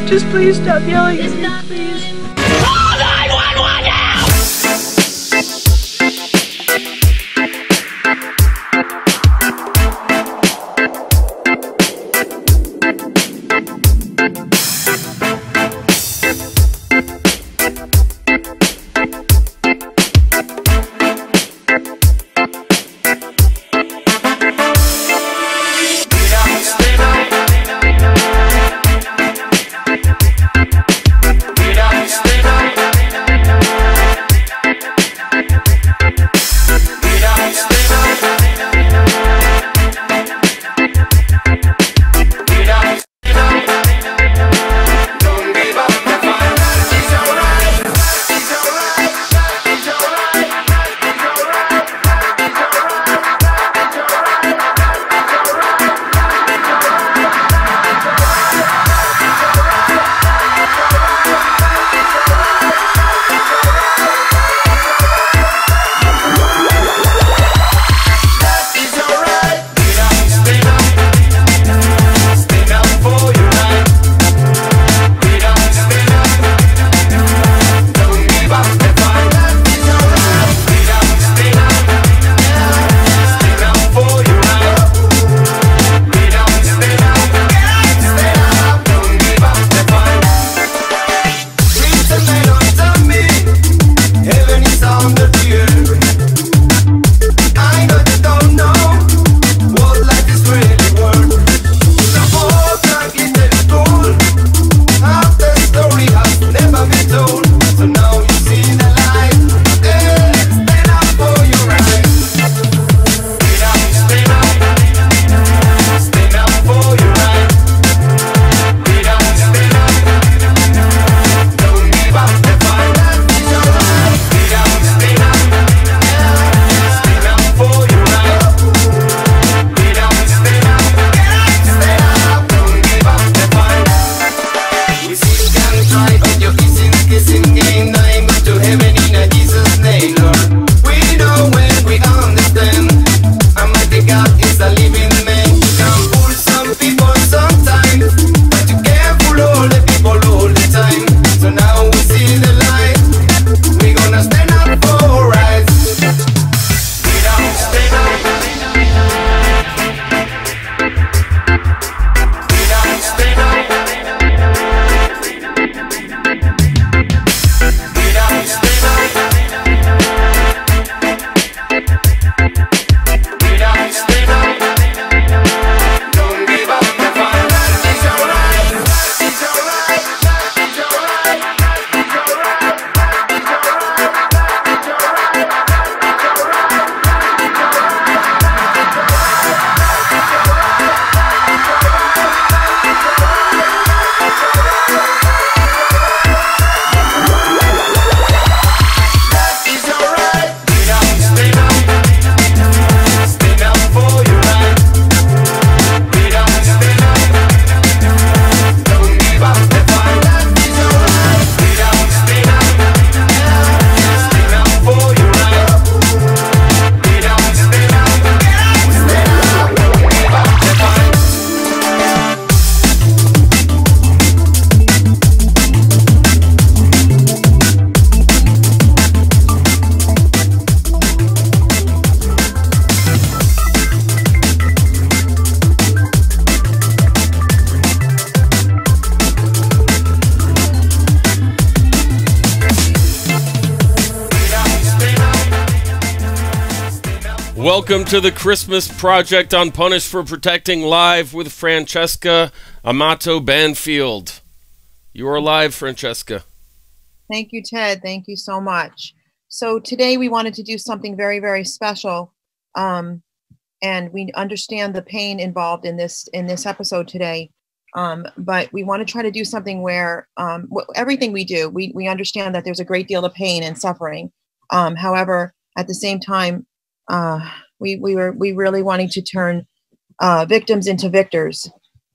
Just please stop yelling at me, please. Call 911 now! Welcome to the Christmas Project on Punish for Protecting live with Francesca Amato Banfield. You are live, Francesca. Thank you, Ted. Thank you so much. So today we wanted to do something very, very special. And we understand the pain involved in this episode today. But we want to try to do something where everything we do, we understand that there's a great deal of pain and suffering. However, at the same time, we really wanting to turn victims into victors,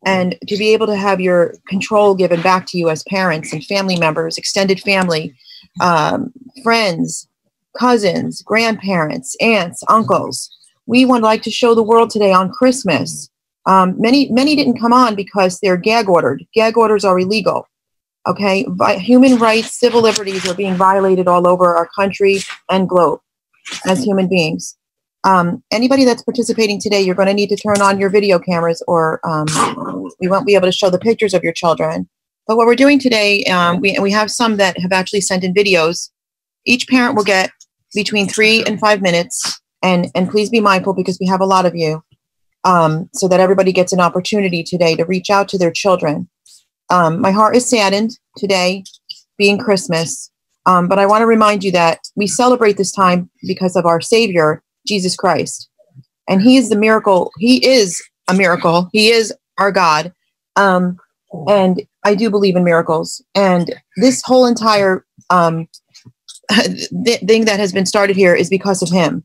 and to be able to have your control given back to you as parents and family members, extended family, friends, cousins, grandparents, aunts, uncles. We would like to show the world today on Christmas. Many didn't come on because they're gag ordered. Gag orders are illegal. Okay, human rights, civil liberties are being violated all over our country and globe as human beings. Anybody that's participating today, you're going to need to turn on your video cameras, or we won't be able to show the pictures of your children. But what we're doing today, we have some that have actually sent in videos. Each parent will get between 3 and 5 minutes, and please be mindful because we have a lot of you, so that everybody gets an opportunity today to reach out to their children. My heart is saddened today, being Christmas, but I want to remind you that we celebrate this time because of our Savior, Jesus Christ. And He is the miracle. He is a miracle. He is our God. And I do believe in miracles. And this whole entire thing that has been started here is because of Him.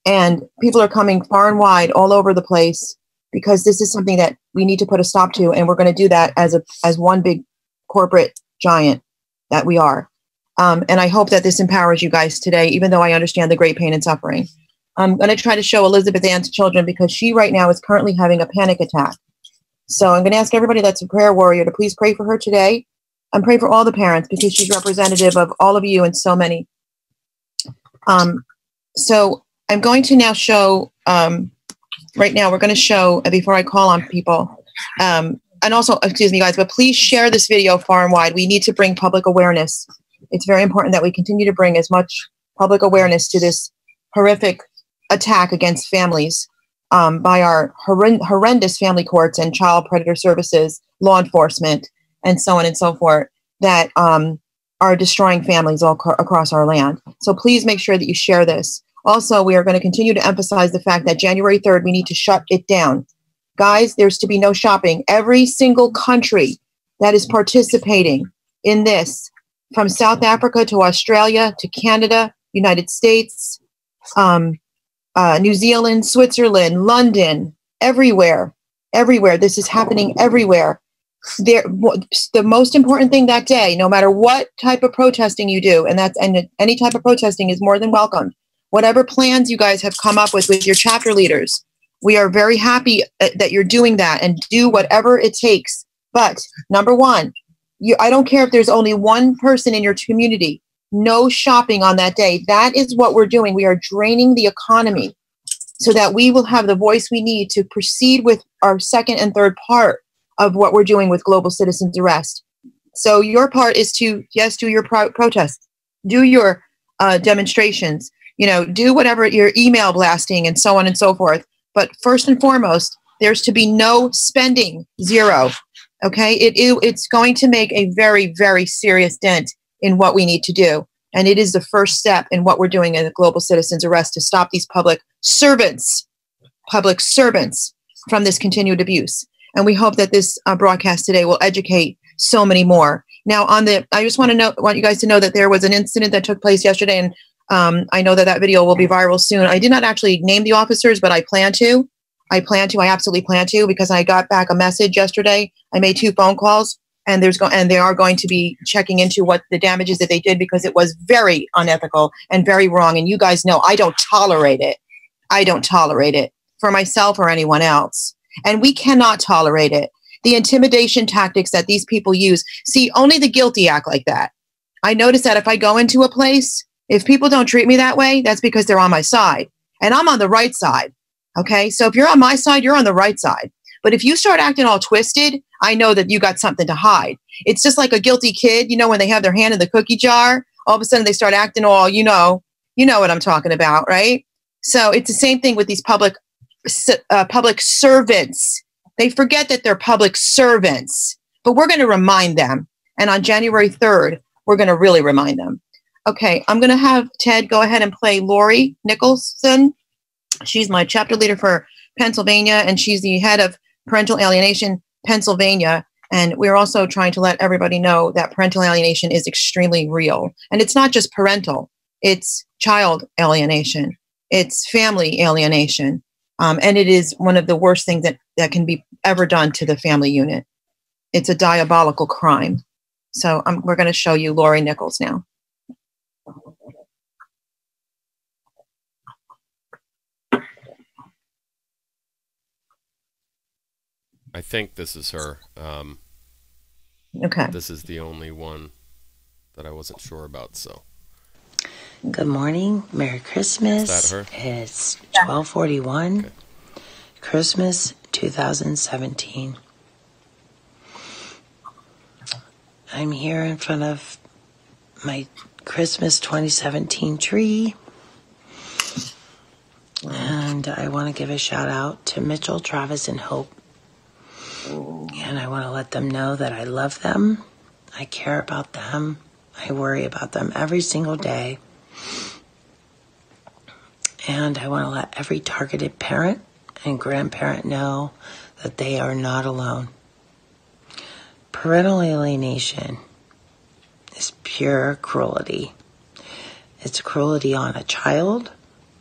And people are coming far and wide all over the place, because this is something that we need to put a stop to, and we're going to do that as one big corporate giant that we are. And I hope that this empowers you guys today, even though I understand the great pain and suffering. I'm going to try to show Elizabeth Ann's children, because she right now is currently having a panic attack. So I'm going to ask everybody that's a prayer warrior to please pray for her today, and pray for all the parents, because she's representative of all of you and so many. So I'm going to now show... right now, we're going to show, before I call on people, and also, excuse me, guys, but please share this video far and wide. We need to bring public awareness. It's very important that we continue to bring as much public awareness to this horrific attack against families by our horrendous family courts and child predator services, law enforcement, and so on and so forth, that are destroying families all across our land. So please make sure that you share this. Also, we are going to continue to emphasize the fact that January 3rd, we need to shut it down. Guys, there's to be no shopping. Every single country that is participating in this, from South Africa to Australia to Canada, United States, New Zealand, Switzerland, London, everywhere, this is happening everywhere. The most important thing that day, no matter what type of protesting you do, and any type of protesting is more than welcome. Whatever plans you guys have come up with your chapter leaders, we are very happy that you're doing that, and do whatever it takes. But number one, I don't care if there's only one person in your community, no shopping on that day. That is what we're doing. We are draining the economy so that we will have the voice we need to proceed with our second and third part of what we're doing with Global Citizens Arrest. So your part is to, yes, do your protests, do your demonstrations, do whatever, your email blasting and so on and so forth. But first and foremost, there's to be no spending, zero. Okay, it's going to make a very, very serious dent in what we need to do. And it is the first step in what we're doing in the Global Citizens Arrest to stop these public servants from this continued abuse. And we hope that this broadcast today will educate so many more. Now, I just want you guys to know that there was an incident that took place yesterday, and I know that video will be viral soon. I did not actually name the officers, but I plan to. I absolutely plan to, because I got back a message yesterday. I made 2 phone calls, and they are going to be checking into what the damages that they did, because it was very unethical and very wrong. And you guys know I don't tolerate it. I don't tolerate it for myself or anyone else. And we cannot tolerate it. The intimidation tactics that these people use. See, only the guilty act like that. I notice that if I go into a place, if people don't treat me that way, that's because they're on my side. And I'm on the right side. Okay, so if you're on my side, you're on the right side. But if you start acting all twisted, I know that you got something to hide. It's just like a guilty kid, when they have their hand in the cookie jar, all of a sudden they start acting all, you know what I'm talking about, right? So it's the same thing with these public servants. They forget that they're public servants, but we're going to remind them. And on January 3rd, we're going to really remind them. Okay, I'm going to have Ted go ahead and play Lori Nicholson. She's my chapter leader for Pennsylvania, and she's the head of Parental Alienation Pennsylvania. And we're also trying to let everybody know that parental alienation is extremely real. And it's not just parental, it's child alienation, it's family alienation. And it is one of the worst things that can be ever done to the family unit. It's a diabolical crime. So we're going to show you Lori Nichols now. I think this is her. Okay. This is the only one that I wasn't sure about, so. Good morning. Merry Christmas. Is that her? It's 12:41. Okay. Christmas 2017. I'm here in front of my Christmas 2017 tree. And I want to give a shout out to Mitchell, Travis, and Hope. And I want to let them know that I love them. I care about them. I worry about them every single day. And I want to let every targeted parent and grandparent know that they are not alone. Parental alienation is pure cruelty. It's cruelty on a child,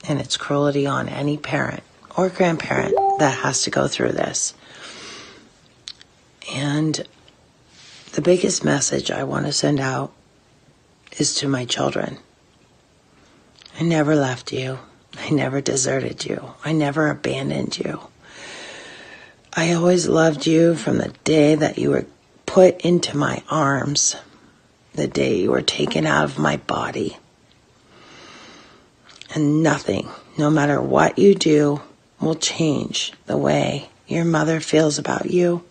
and it's cruelty on any parent or grandparent that has to go through this. And the biggest message I want to send out is to my children. I never left you. I never deserted you. I never abandoned you. I always loved you from the day that you were put into my arms, the day you were taken out of my body. And nothing, no matter what you do, will change the way your mother feels about you.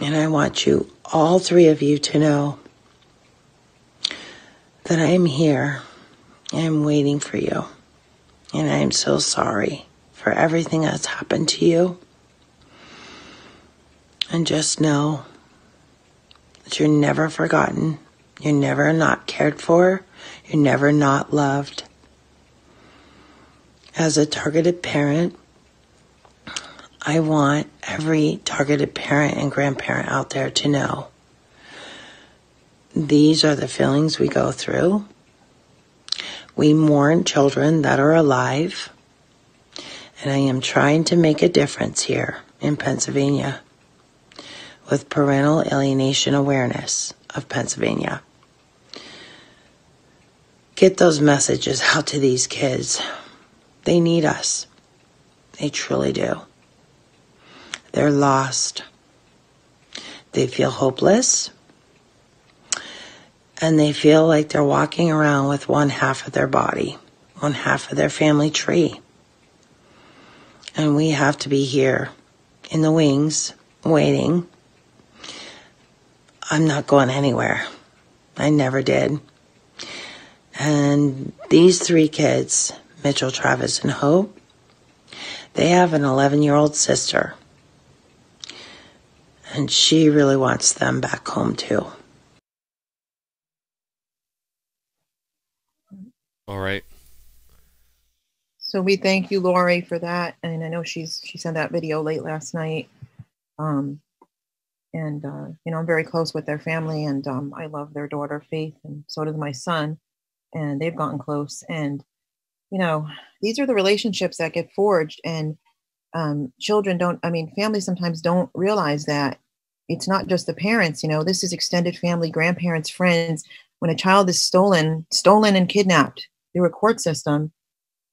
And I want you, all three of you, to know that I am here. I am waiting for you. And I am so sorry for everything that's happened to you. And just know that you're never forgotten. You're never not cared for. You're never not loved. As a targeted parent, I want every targeted parent and grandparent out there to know these are the feelings we go through. We mourn children that are alive, and I am trying to make a difference here in Pennsylvania with Parental Alienation Awareness of Pennsylvania. Get those messages out to these kids. They need us. They truly do. They're lost. They feel hopeless. And they feel like they're walking around with one half of their body, one half of their family tree. And we have to be here in the wings, waiting. I'm not going anywhere. I never did. And these three kids, Mitchell, Travis, and Hope, they have an 11-year-old sister. And she really wants them back home too. All right. So we thank you, Lori, for that. And I know she sent that video late last night. I'm very close with their family, and I love their daughter, Faith, and so does my son. And they've gotten close. And, these are the relationships that get forged. And families sometimes don't realize that it's not just the parents, this is extended family, grandparents, friends. When a child is stolen and kidnapped through a court system,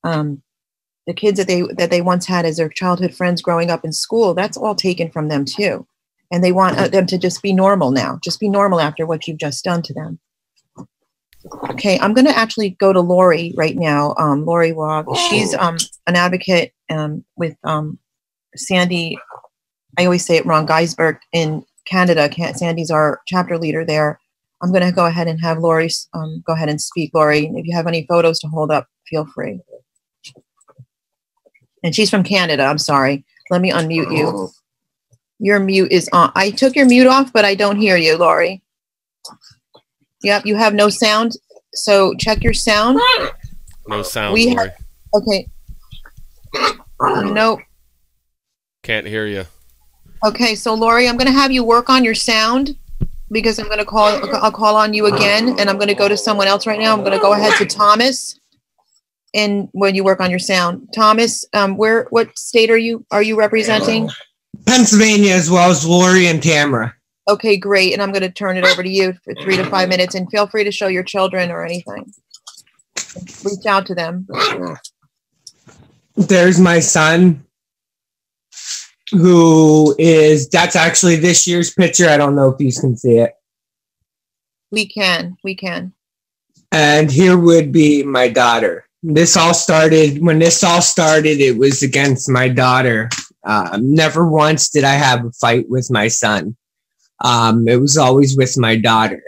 the kids that they once had as their childhood friends growing up in school, that's all taken from them too. And they want them to just be normal now, just be normal after what you've just done to them. Okay, I'm going to actually go to Lori right now. Lori Wog, she's an advocate with Sandy, I always say it wrong, Geisberg in Canada. Sandy's our chapter leader there. I'm going to go ahead and have Lori go ahead and speak. Lori, if you have any photos to hold up, feel free. And she's from Canada. I'm sorry. Let me unmute you. Your mute is on. I took your mute off, but I don't hear you, Lori. Yep, you have no sound. So check your sound. No sound, Lori. Okay. Nope. Can't hear you. Okay, so Lori, I'm going to have you work on your sound because I'll call on you again, and I'm going to go to someone else right now. I'm going to go ahead to Thomas. And when you work on your sound, Thomas, what state are you representing? Pennsylvania, as well as Lori and Tamara. Okay, great. And I'm going to turn it over to you for 3 to 5 minutes, and feel free to show your children or anything. Reach out to them. There's my son. that's actually this year's picture. I don't know if you can see it. We can. And here would be my daughter. When this all started, it was against my daughter. Never once did I have a fight with my son. It was always with my daughter.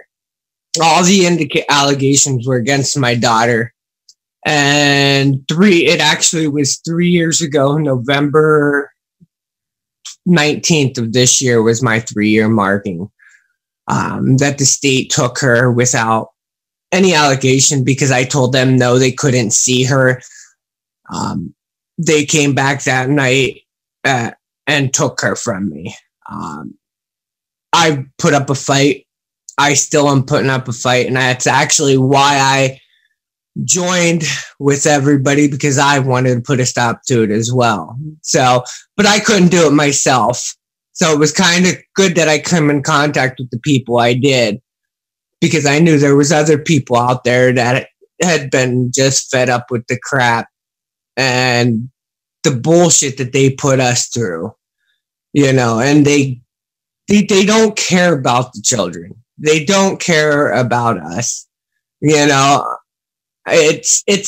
All the allegations were against my daughter. And it actually was 3 years ago, November 19th of this year was my 3-year marking, that the state took her without any allegation because I told them no, they couldn't see her. They came back that night and took her from me. I put up a fight. I still am putting up a fight, and that's actually why I joined with everybody, because I wanted to put a stop to it as well. So, but I couldn't do it myself. So it was kind of good that I came in contact with the people I did, because I knew there was other people out there that had been just fed up with the crap and the bullshit that they put us through, and they don't care about the children. They don't care about us. It's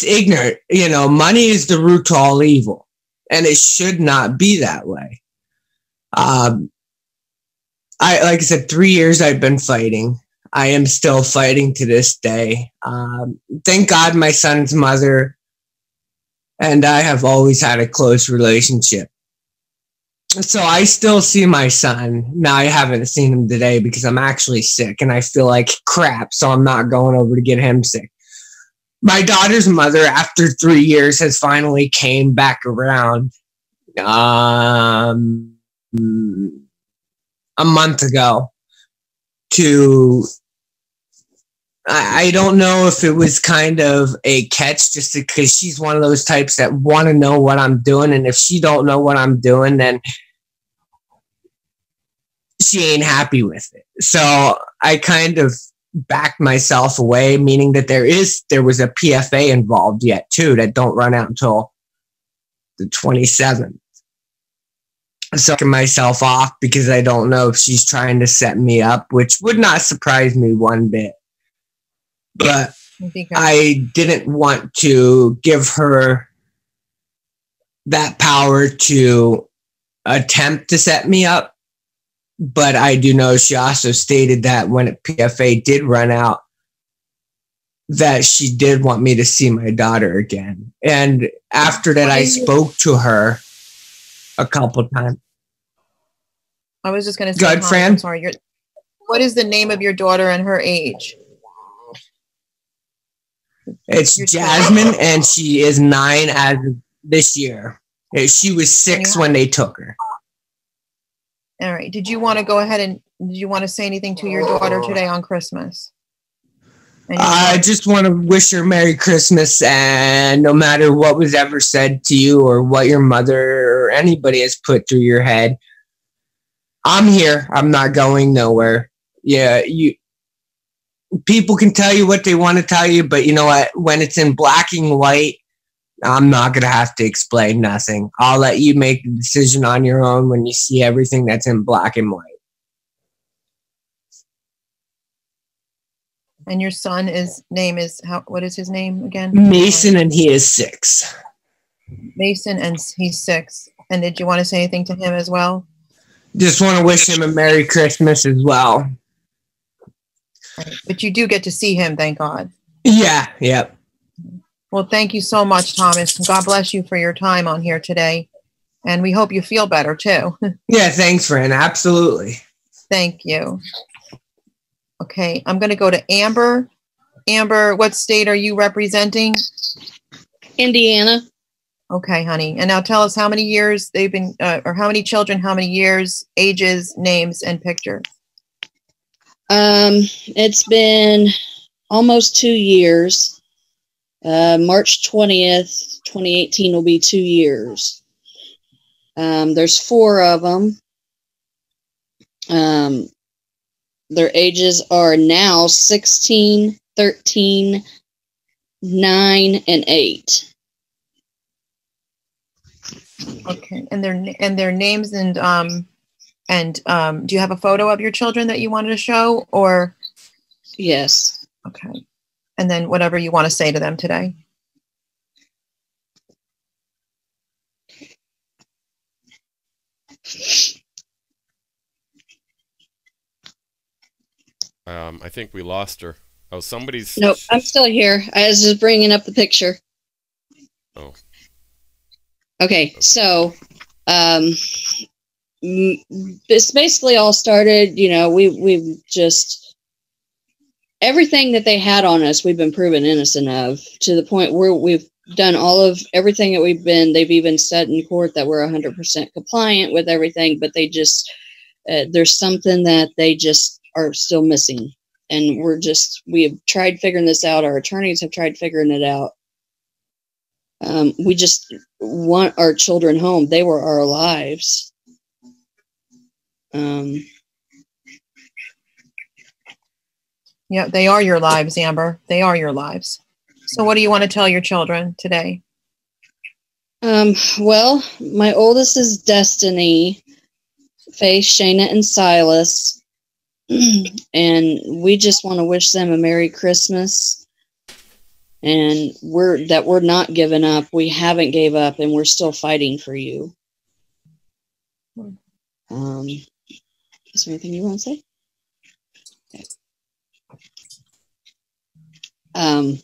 ignorant. Money is the root to all evil, and it should not be that way. Like I said, 3 years I've been fighting. I am still fighting to this day. Thank God my son's mother and I have always had a close relationship. So I still see my son. Now I haven't seen him today because I'm actually sick and I feel like crap, so I'm not going over to get him sick. My daughter's mother, after 3 years, has finally came back around a month ago to, I don't know if it was kind of a catch, just because she's one of those types that want to know what I'm doing, and if she don't know what I'm doing, then she ain't happy with it. So I kind of backed myself away, meaning that there was a PFA involved yet too that don't run out until the 27th. So I'm myself off because I don't know if she's trying to set me up, which would not surprise me one bit. But I didn't want to give her that power to attempt to set me up. But I do know she also stated that when PFA did run out, that she did want me to see my daughter again. And after that, I spoke to her a couple times. I was just going to say, go ahead, Fran. I'm sorry. What is the name of your daughter and her age? It's Jasmine, and she is 9 as of this year. She was 6 when they took her. All right. Did you want to go ahead and did you want to say anything to your daughter today on Christmas? I just want to wish her Merry Christmas, and no matter what was ever said to you or what your mother or anybody has put through your head, I'm here. I'm not going nowhere. Yeah, people can tell you what they want to tell you, but you know what? When it's in black and white, I'm not going to have to explain nothing. I'll let you make the decision on your own when you see everything that's in black and white. And your son, what is his name again? Mason, and he is 6. Mason, and he's 6. And did you want to say anything to him as well? Just want to wish him a Merry Christmas as well. Right. But you do get to see him, thank God. Yeah, yep. Well, thank you so much, Thomas. God bless you for your time on here today. And we hope you feel better, too. Yeah, thanks, Fran. Absolutely. Thank you. Okay, I'm going to go to Amber. Amber, what state are you representing? Indiana. Okay, honey. And now tell us how many years they've been, or how many children, how many years, ages, names, and pictures. It's been almost 2 years. March 20th, 2018 will be 2 years. There's 4 of them. Their ages are now 16, 13, 9, and 8. Okay, and their names and do you have a photo of your children that you wanted to show, or? Yes. Okay, and then whatever you want to say to them today. I think we lost her. Oh, somebody's. Nope, I'm still here. I was just bringing up the picture. Oh. Okay, so it's basically all started. You know, we've just everything that they had on us, we've been proven innocent of, to the point where we've done all of everything that they've even said in court that we're 100% compliant with everything, but they just there's something that they just are still missing. And we have tried figuring this out. Our attorneys have tried figuring it out. We just want our children home. They were our lives. Yeah, they are your lives, Amber. They are your lives. So what do you want to tell your children today? Well, my oldest is Destiny, Faith, Shayna, and Silas. And we just want to wish them a Merry Christmas. And we're not giving up. We haven't gave up, and we're still fighting for you. Is there anything you want to say? Okay.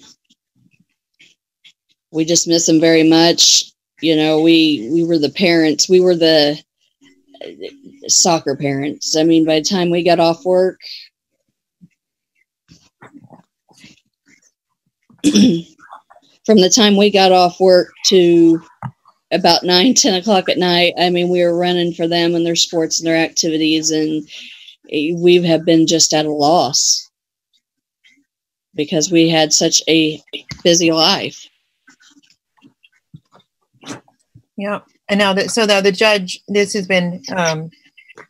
We just miss them very much. You know, we were the parents. We were the soccer parents. I mean, by the time we got off work, from the time we got off work to about 9-10 o'clock at night, I mean, we were running for them and their sports and their activities, and we have been just at a loss because we had such a busy life. Yeah. And now the judge, this has been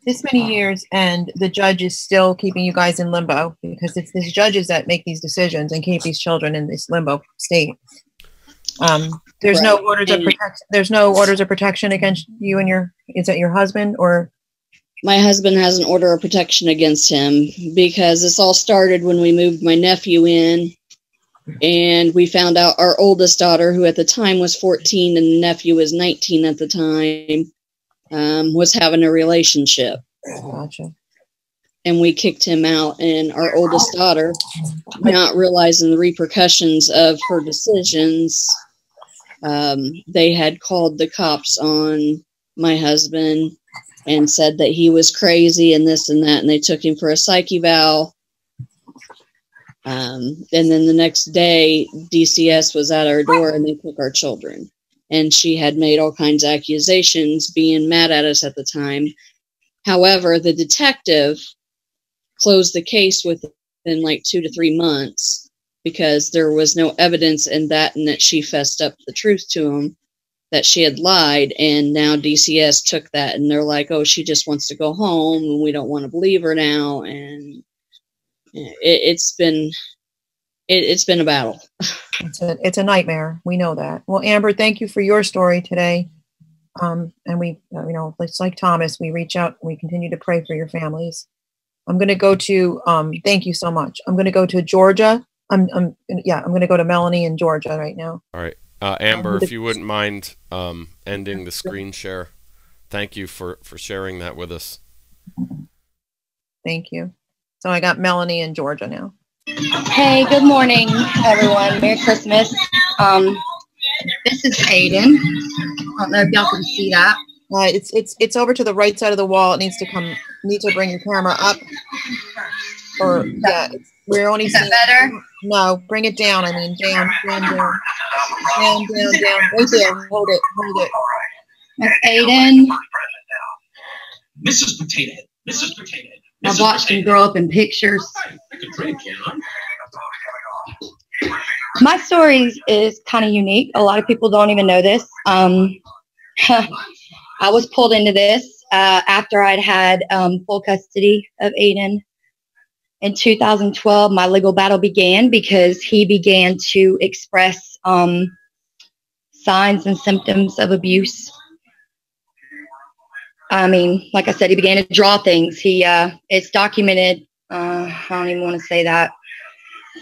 this many years, and the judge is still keeping you guys in limbo, because it's these judges that make these decisions and keep these children in this limbo state. There's Right. no orders of protection. There's no orders of protection against you and is that your husband, or? My husband has an order of protection against him because this all started when we moved my nephew in, and we found out our oldest daughter, who at the time was 14 and the nephew was 19 at the time, was having a relationship. Gotcha. And we kicked him out, and our oldest daughter, not realizing the repercussions of her decisions, they had called the cops on my husband and said that he was crazy and this and that, and they took him for a psych eval. And then the next day, DCS was at our door and they took our children. And she had made all kinds of accusations, being mad at us at the time. However, the detective closed the case within like 2 to 3 months because there was no evidence in that, and that she fessed up the truth to him, that she had lied. And now DCS took that, and they're like, oh, she just wants to go home and we don't want to believe her now. And it's been a battle. It's a nightmare. We know that. Well, Amber, thank you for your story today. And we, it's like Thomas, we reach out and we continue to pray for your families. I'm going to go to, thank you so much. I'm going to go to Georgia. I'm going to go to Melanie in Georgia right now. All right. Amber, if you wouldn't mind ending the screen share. Thank you for sharing that with us. Thank you. So I got Melanie in Georgia now. Hey, good morning, everyone. Merry Christmas. This is Aiden. I don't know if y'all can see that. It's over to the right side of the wall. It needs to bring your camera up. Or we're only seeing better. No, bring it down. I mean, down. Right there. Hold it. That's Aiden. Mrs. Potato Head. I've watched him grow up in pictures. My story is kind of unique. A lot of people don't even know this. I was pulled into this after I'd had full custody of Aiden. In 2012, my legal battle began because he began to express signs and symptoms of abuse. I mean, like I said, he began to draw things. It's documented. I don't even want to say that.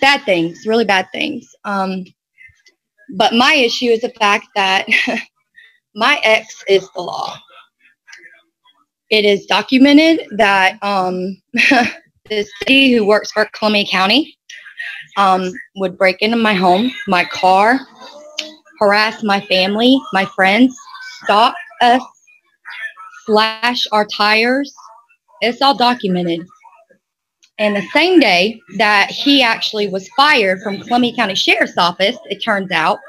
Bad things, really bad things. But my issue is the fact that my ex is the law. It is documented that this lady who works for Columbia County would break into my home, my car, harass my family, my friends, stalk us, slash our tires. It's all documented. And the same day that he actually was fired from Columbia County Sheriff's Office, it turns out,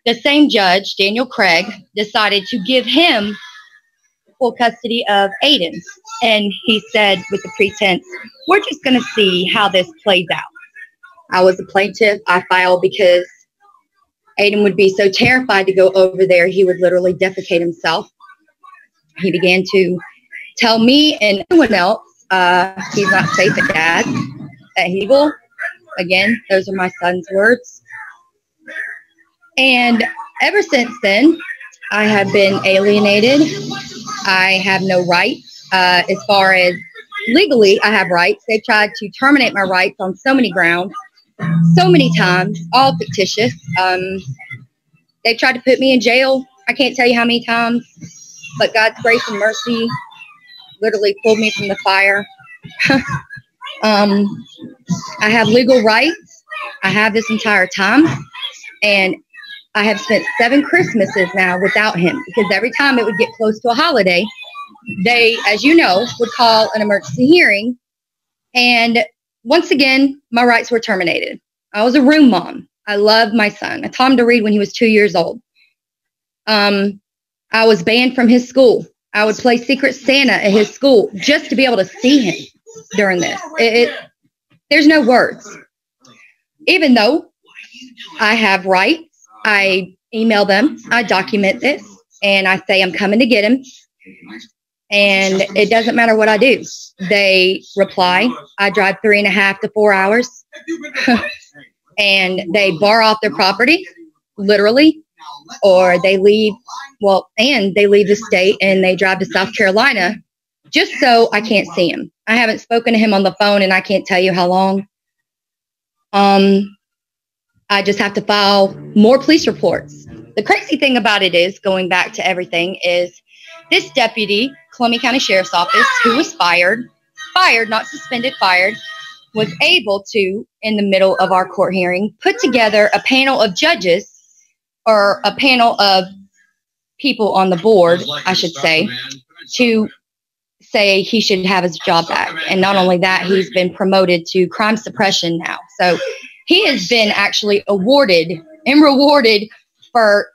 the same judge, Daniel Craig, decided to give him full custody of Aiden. And he said with the pretense, we're just going to see how this plays out. I was a plaintiff. I filed because Aiden would be so terrified to go over there, he would literally defecate himself. He began to tell me and everyone else he's not safe at Dad, at Hegel. Again, those are my son's words. And ever since then, I have been alienated. I have no rights. As far as legally, I have rights. They've tried to terminate my rights on so many grounds, so many times, all fictitious. They've tried to put me in jail. I can't tell you how many times, but God's grace and mercy literally pulled me from the fire. I have legal rights. I have this entire time. And I have spent 7 Christmases now without him, because every time it would get close to a holiday, they, as you know, would call an emergency hearing. And once again, my rights were terminated. I was a room mom. I loved my son. I taught him to read when he was 2 years old. I was banned from his school. I would play Secret Santa at his school just to be able to see him during this. There's no words. Even though I have rights, I email them, I document this, and I say I'm coming to get him. And it doesn't matter what I do. They reply. I drive 3.5 to 4 hours. And they bar off their property, literally, or they leave, and they leave the state and they drive to South Carolina just so I can't see him. I haven't spoken to him on the phone and I can't tell you how long. I just have to file more police reports. The crazy thing about it is, going back to everything, is this deputy, Columbia County Sheriff's Office, who was fired, not suspended, fired, was able to, in the middle of our court hearing, put together a panel of judges, or a panel of people on the board, I should say, to say he should have his job back. And not only that, he's been promoted to crime suppression now. So he has been actually awarded and rewarded for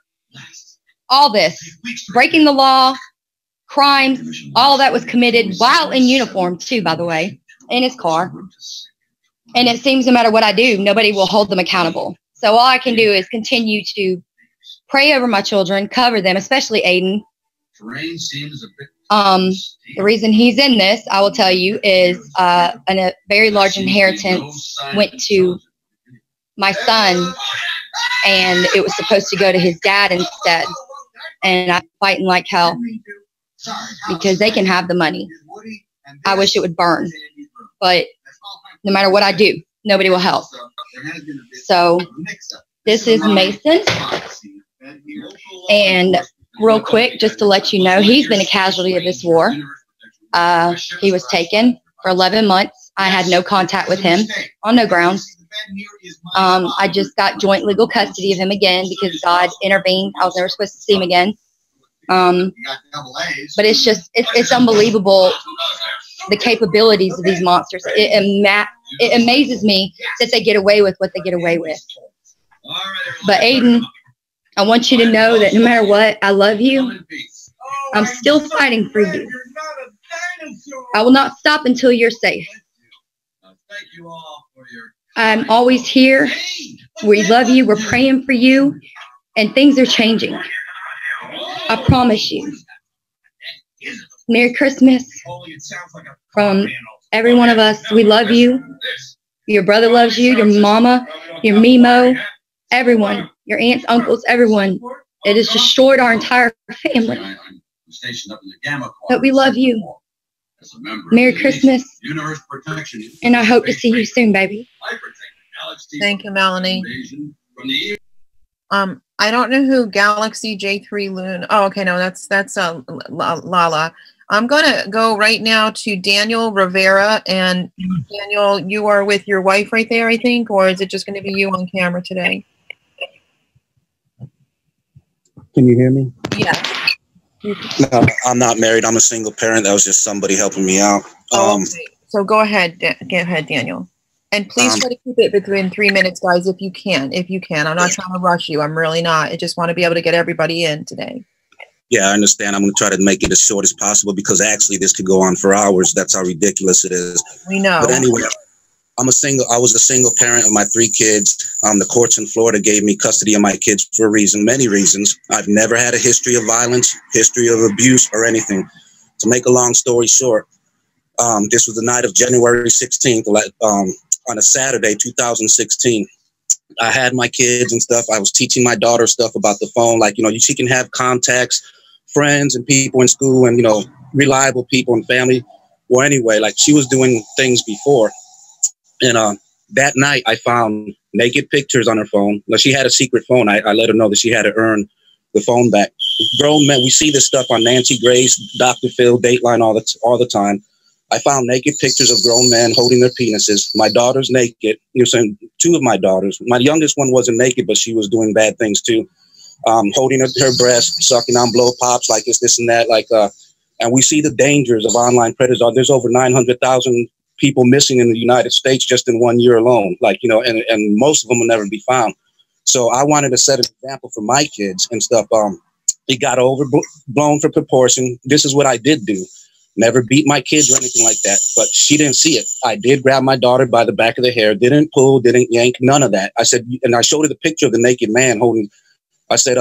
all this, breaking the law, crimes, all that was committed while in uniform too, by the way, in his car. And it seems no matter what I do, nobody will hold them accountable. So all I can do is continue to pray over my children, cover them, especially Aiden. The reason he's in this, I will tell you, is a very large inheritance went to my son, and it was supposed to go to his dad instead. And I'm fighting like hell because they can have the money. I wish it would burn, but no matter what I do, nobody will help. So this is Mason. And real quick, just to let you know, he's been a casualty of this war. He was taken for 11 months. I had no contact with him on no grounds. I just got joint legal custody of him again because God intervened. I was never supposed to see him again. But it's unbelievable, the capabilities of these monsters. It amazes me that they get away with what they get away with. But Aiden, I want you to know that no matter what, I love you. I'm still fighting for you. I will not stop until you're safe. I'm always here. We love you. We're praying for you. And things are changing. I promise you. Merry Christmas from every one of us. We love you. Your brother loves you. Your mama, your Mimo, everyone. Your aunts, uncles, everyone. It has destroyed our entire family. But we love you. Merry Christmas. And I hope to see you soon, baby. Thank you, Melanie. I don't know who Galaxy J3 Loon. Oh, okay, no, that's Lala. I'm gonna go right now to Daniel Rivera, and Daniel, you are with your wife right there, I think, or is it just going to be you on camera today? Can you hear me? Yes. No, I'm not married. I'm a single parent. That was just somebody helping me out. Okay. So go ahead, Daniel. And please try to keep it within 3 minutes, guys, if you can. If you can. I'm not trying to rush you. I'm really not. I just want to be able to get everybody in today. Yeah, I understand. I'm going to try to make it as short as possible because actually this could go on for hours. That's how ridiculous it is. We know. But anyway, I was a single parent of my 3 kids. The courts in Florida gave me custody of my kids for a reason, many reasons. I've never had a history of violence, history of abuse or anything. To make a long story short, this was the night of January 16th, on a Saturday, 2016. I had my kids and stuff. I was teaching my daughter stuff about the phone. Like, she can have contacts, friends and people in school and, reliable people and family. Well, anyway, like she was doing things before. And that night I found naked pictures on her phone. Now, she had a secret phone. I let her know that she had to earn the phone back. Grown men, we see this stuff on Nancy Grace, Dr. Phil, Dateline all the time. I found naked pictures of grown men holding their penises. My daughter's naked. You're saying 2 of my daughters. My youngest one wasn't naked, but she was doing bad things too. Holding her breast, sucking on blow pops, like this and that. And we see the dangers of online predators. There's over 900,000 people missing in the United States just in 1 year alone. And most of them will never be found. So I wanted to set an example for my kids and stuff. It got overblown for proportion. This is what I did do. Never beat my kids or anything like that, but she didn't see it. I did grab my daughter by the back of the hair, didn't pull, didn't yank, none of that. I said, and I showed her the picture of the naked man holding. I said,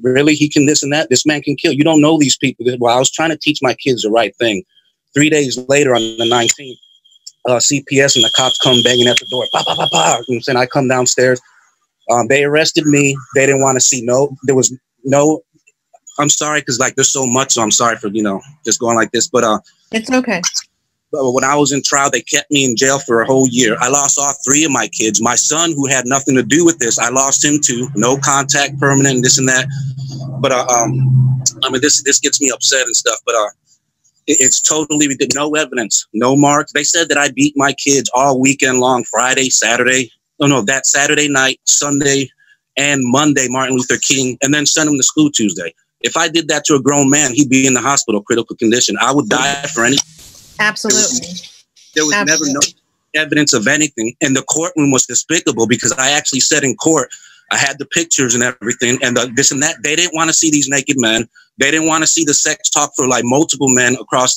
really, he can this and that? This man can kill. You don't know these people. Well, I was trying to teach my kids the right thing. 3 days later, on the 19th, CPS and the cops come banging at the door. Bah, bah, bah, bah. And I come downstairs. They arrested me. They didn't want to see there was no. I'm sorry, because there's so much, so I'm sorry for, just going like this. But it's okay. But when I was in trial, they kept me in jail for a whole year. I lost all 3 of my kids. My son, who had nothing to do with this, I lost him too. No contact, permanent, this and that. But this gets me upset and stuff. But it's totally no evidence, no marks. They said that I beat my kids all weekend long, Friday, Saturday. That Saturday night, Sunday, and Monday, Martin Luther King, and then send them to school Tuesday. If I did that to a grown man, he'd be in the hospital, critical condition. I would die for anything. Absolutely. There was never no evidence of anything. And the courtroom was despicable because I actually said in court, I had the pictures and everything and this and that. They didn't want to see these naked men. They didn't want to see the sex talk for multiple men across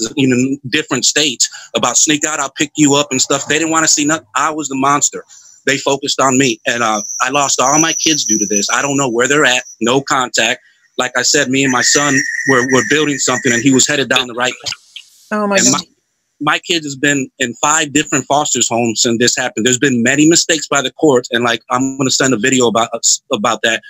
different states about sneak out, I'll pick you up and stuff. They didn't want to see nothing. I was the monster. They focused on me. And I lost all my kids due to this. I don't know where they're at. No contact. Like I said, me and my son were building something and he was headed down the right path. Oh my God. My kid has been in 5 different foster homes since this happened. There's been many mistakes by the courts. And I'm going to send a video about that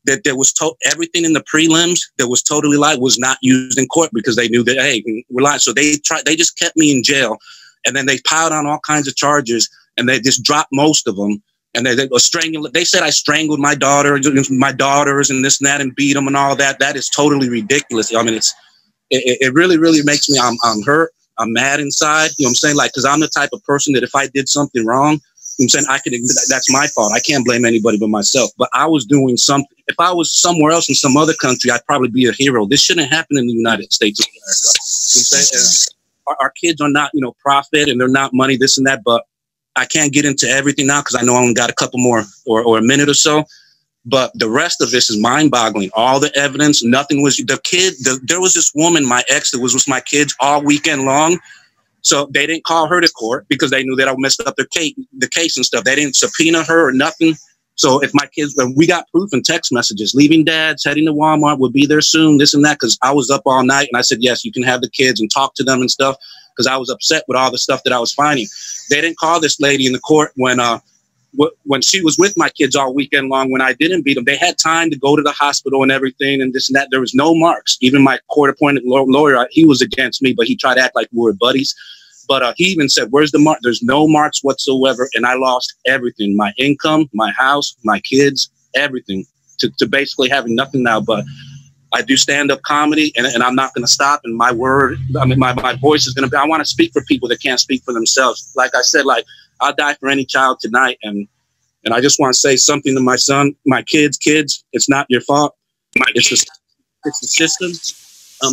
there was everything in the prelims that was totally lied was not used in court because they knew that, hey, we're lying. So they just kept me in jail and then they piled on all kinds of charges and they just dropped most of them. And they were strangling. They said I strangled my daughters and this and that and beat them and all that. That is totally ridiculous. I mean, it really, really makes me, I'm hurt. I'm mad inside. You know what I'm saying? Because I'm the type of person that if I did something wrong, I'm saying that's my fault. I can't blame anybody but myself. But I was doing something. If I was somewhere else in some other country, I'd probably be a hero. This shouldn't happen in the United States of America. You know what I'm saying? Our kids are not, profit and they're not money, this and that. But I can't get into everything now because I know I only got a couple more or a minute or so. But the rest of this is mind-boggling. All the evidence, nothing was there was this woman, my ex, that was with my kids all weekend long. So they didn't call her to court because they knew that I messed up the case and stuff. They didn't subpoena her or nothing. So if my kids, we got proof in text messages, leaving dad's, heading to Walmart, will be there soon, this and that, because I was up all night and I said, yes, you can have the kids and talk to them and stuff because I was upset with all the stuff that I was finding. They didn't call this lady in the court when when she was with my kids all weekend long, when I didn't beat them, they had time to go to the hospital and everything and this and that. There was no marks. Even my court-appointed lawyer, he was against me, but he tried to act like we were buddies. But he even said, where's the mark? There's no marks whatsoever. And I lost everything, my income, my house, my kids, everything, to basically having nothing now. But I do stand-up comedy, and I'm not going to stop. And my voice is going to be, I want to speak for people that can't speak for themselves. Like I said, like, I'll die for any child tonight. And I just want to say something to my son, my kids, it's not your fault. It's the system.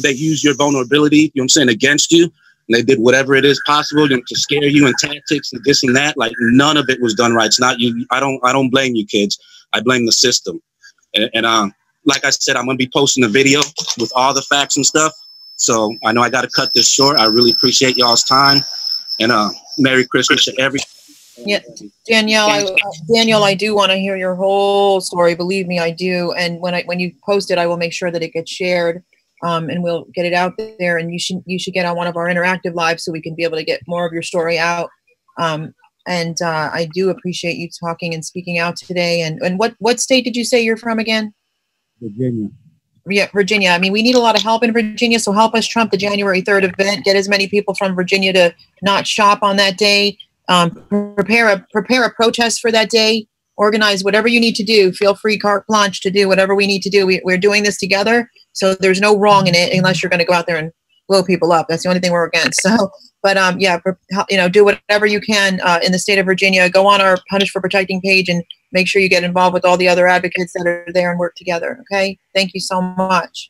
They use your vulnerability, you know what I'm saying, against you. And they did whatever it is possible to scare you and tactics and this and that. Like, none of it was done right. It's not you. I don't blame you, kids. I blame the system. And like I said, I'm going to be posting a video with all the facts and stuff. So I know I got to cut this short. I really appreciate y'all's time. And Merry Christmas to everyone. Yeah, Danielle, I do want to hear your whole story. Believe me, I do. And when you post it, I will make sure that it gets shared, and we'll get it out there. And you should get on one of our interactive lives so we can be able to get more of your story out. And I do appreciate you talking and speaking out today. And what state did you say you're from again? Virginia. Yeah, Virginia. I mean, we need a lot of help in Virginia, so help us trump the January 3rd event. Get as many people from Virginia to not shop on that day. Prepare a protest for that day. Organize whatever you need to do. Feel free, carte blanche, to do whatever we need to do. We're doing this together, so there's no wrong in it unless you're going to go out there and blow people up. That's the only thing we're against. So, but yeah, do whatever you can in the state of Virginia. Go on our Punish for Protecting page and make sure you get involved with all the other advocates that are there and work together. Okay, thank you so much.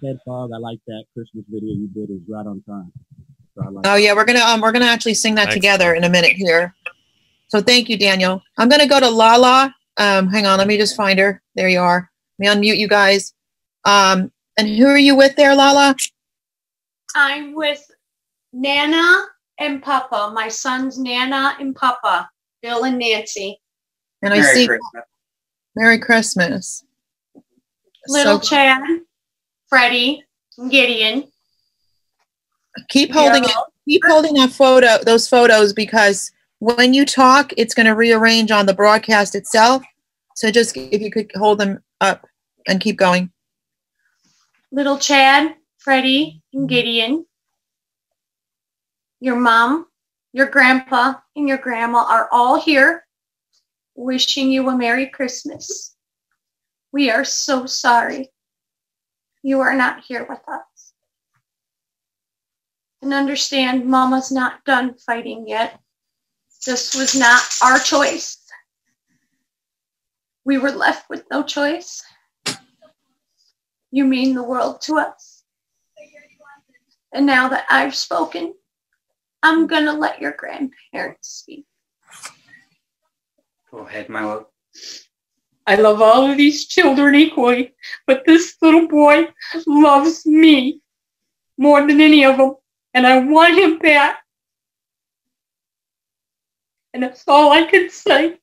Ted Fogg, I like that Christmas video you did. Is right on time. So oh yeah, we're gonna actually sing that together in a minute here. So thank you, Daniel. I'm gonna go to Lala. Hang on, let me just find her. There you are. Let me unmute you guys. And who are you with there, Lala? I'm with Nana and Papa. My sons, Nana and Papa, Bill and Nancy. And I see Merry Christmas. Little Chad, Freddie, Gideon. Keep holding it. Keep holding those photos, because when you talk, it's going to rearrange on the broadcast itself. So just if you could hold them up and keep going. Little Chad, Freddie, and Gideon. Your mom, your grandpa, and your grandma are all here, wishing you a Merry Christmas. We are so sorry you are not here with us. And understand, Mama's not done fighting yet. This was not our choice. We were left with no choice. You mean the world to us. And now that I've spoken, I'm going to let your grandparents speak. Go ahead, my love. I love all of these children equally, but this little boy loves me more than any of them, and I want him back. And that's all I can say.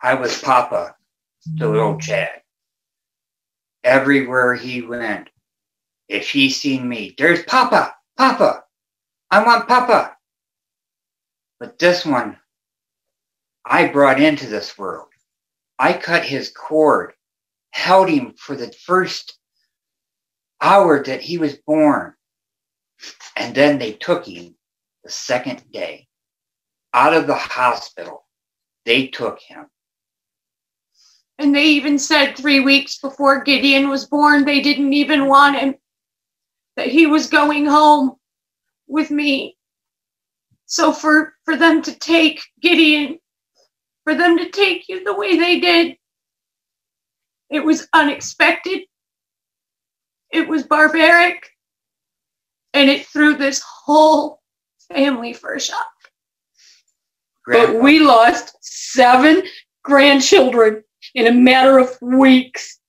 I was Papa to little Chad. Everywhere he went, if he seen me, there's Papa, Papa, I want Papa. But this one, I brought into this world. I cut his cord, held him for the first hour that he was born. And then they took him the second day out of the hospital. They took him. And they even said 3 weeks before Gideon was born, they didn't even want him, that he was going home with me. So for them to take Gideon, for them to take you the way they did, it was unexpected. It was barbaric. And it threw this whole family for a shock. Grandpa. But we lost 7 grandchildren in a matter of weeks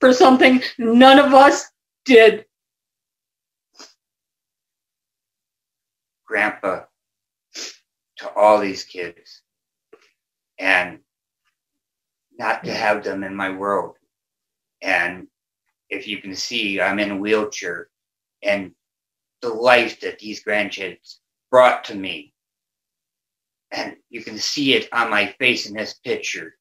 for something none of us did. Grandpa, to all these kids, and not to have them in my world. And if you can see, I'm in a wheelchair, and the life that these grandkids brought to me, and you can see it on my face in this picture.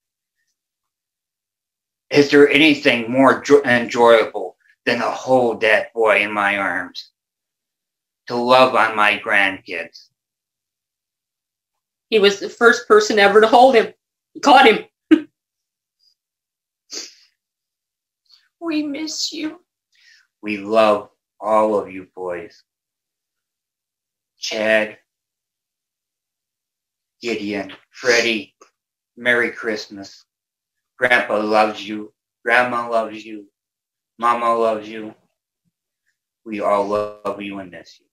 Is there anything more enjoyable than to hold that boy in my arms? To love on my grandkids? He was the first person ever to hold him. He caught him. We miss you. We love all of you boys. Chad, Gideon, Freddie, Merry Christmas. Grandpa loves you. Grandma loves you. Mama loves you. We all love you and miss you.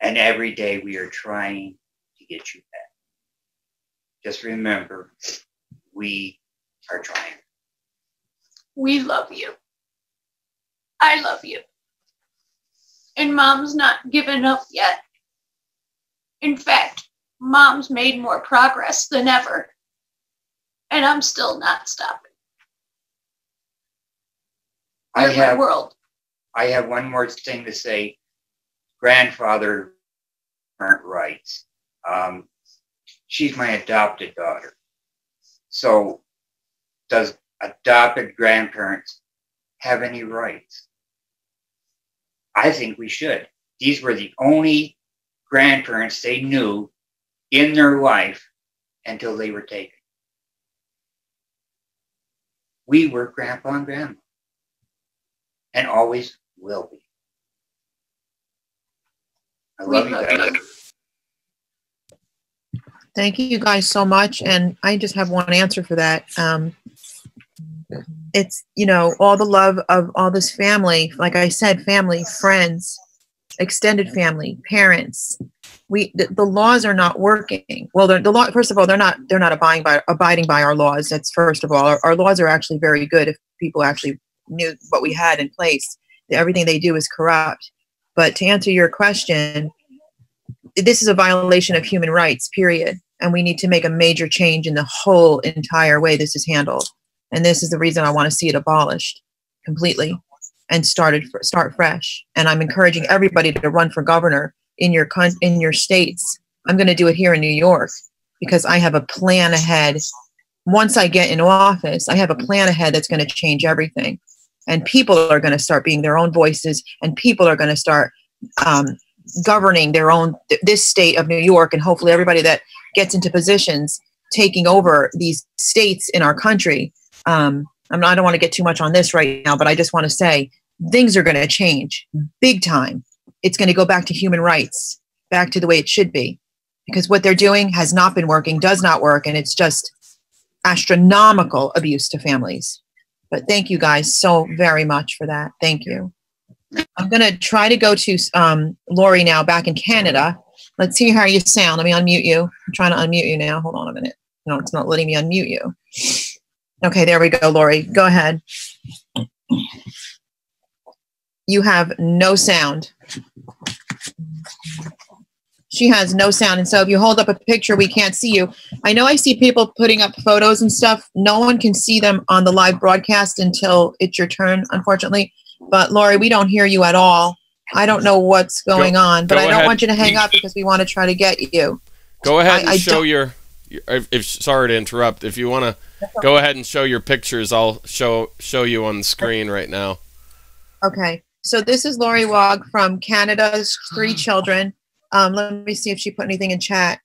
And every day we are trying to get you back. Just remember, we are trying. We love you. I love you. And Mom's not given up yet. In fact, Mom's made more progress than ever. And I'm still not stopping. I have one more thing to say. Grandfather parent rights. She's my adopted daughter. So does adopted grandparents have any rights? I think we should. These were the only grandparents they knew in their life until they were taken. We were grandpa and grandma, and always will be. I love you guys. Thank you guys so much. And I just have one answer for that. It's, you know, all the love of all this family, like I said, family, friends, extended family, parents. The laws are not working. Well, the law, first of all, they're not abiding by our laws. That's first of all. Our laws are actually very good if people actually knew what we had in place. Everything they do is corrupt. But to answer your question, this is a violation of human rights, period. And we need to make a major change in the whole entire way this is handled. And this is the reason I want to see it abolished completely and start fresh. And I'm encouraging everybody to run for governor in your states. I'm going to do it here in New York because I have a plan ahead. Once I get in office, I have a plan ahead that's going to change everything. And people are going to start being their own voices, and people are going to start governing their own, this state of New York, and hopefully everybody that gets into positions taking over these states in our country. I don't want to get too much on this right now, but I just want to say things are going to change big time. It's going to go back to human rights, back to the way it should be, because what they're doing has not been working, does not work, and it's just astronomical abuse to families. But thank you guys so very much for that. Thank you. I'm going to try to go to Lori now back in Canada. Let's see how you sound. Let me unmute you. I'm trying to unmute you now. Hold on a minute. No, it's not letting me unmute you. Okay, there we go, Lori. Go ahead. You have no sound. She has no sound. And so if you hold up a picture, we can't see you. I know I see people putting up photos and stuff. No one can see them on the live broadcast until it's your turn, unfortunately. But Lori, we don't hear you at all. I don't know what's going on, but I don't want you to hang up because we want to try to get you. Go ahead and show your sorry to interrupt. If you want to go ahead and show your pictures, I'll show you on the screen right now. Okay. So this is Lori Wog from Canada's 3 children. Let me see if she put anything in chat.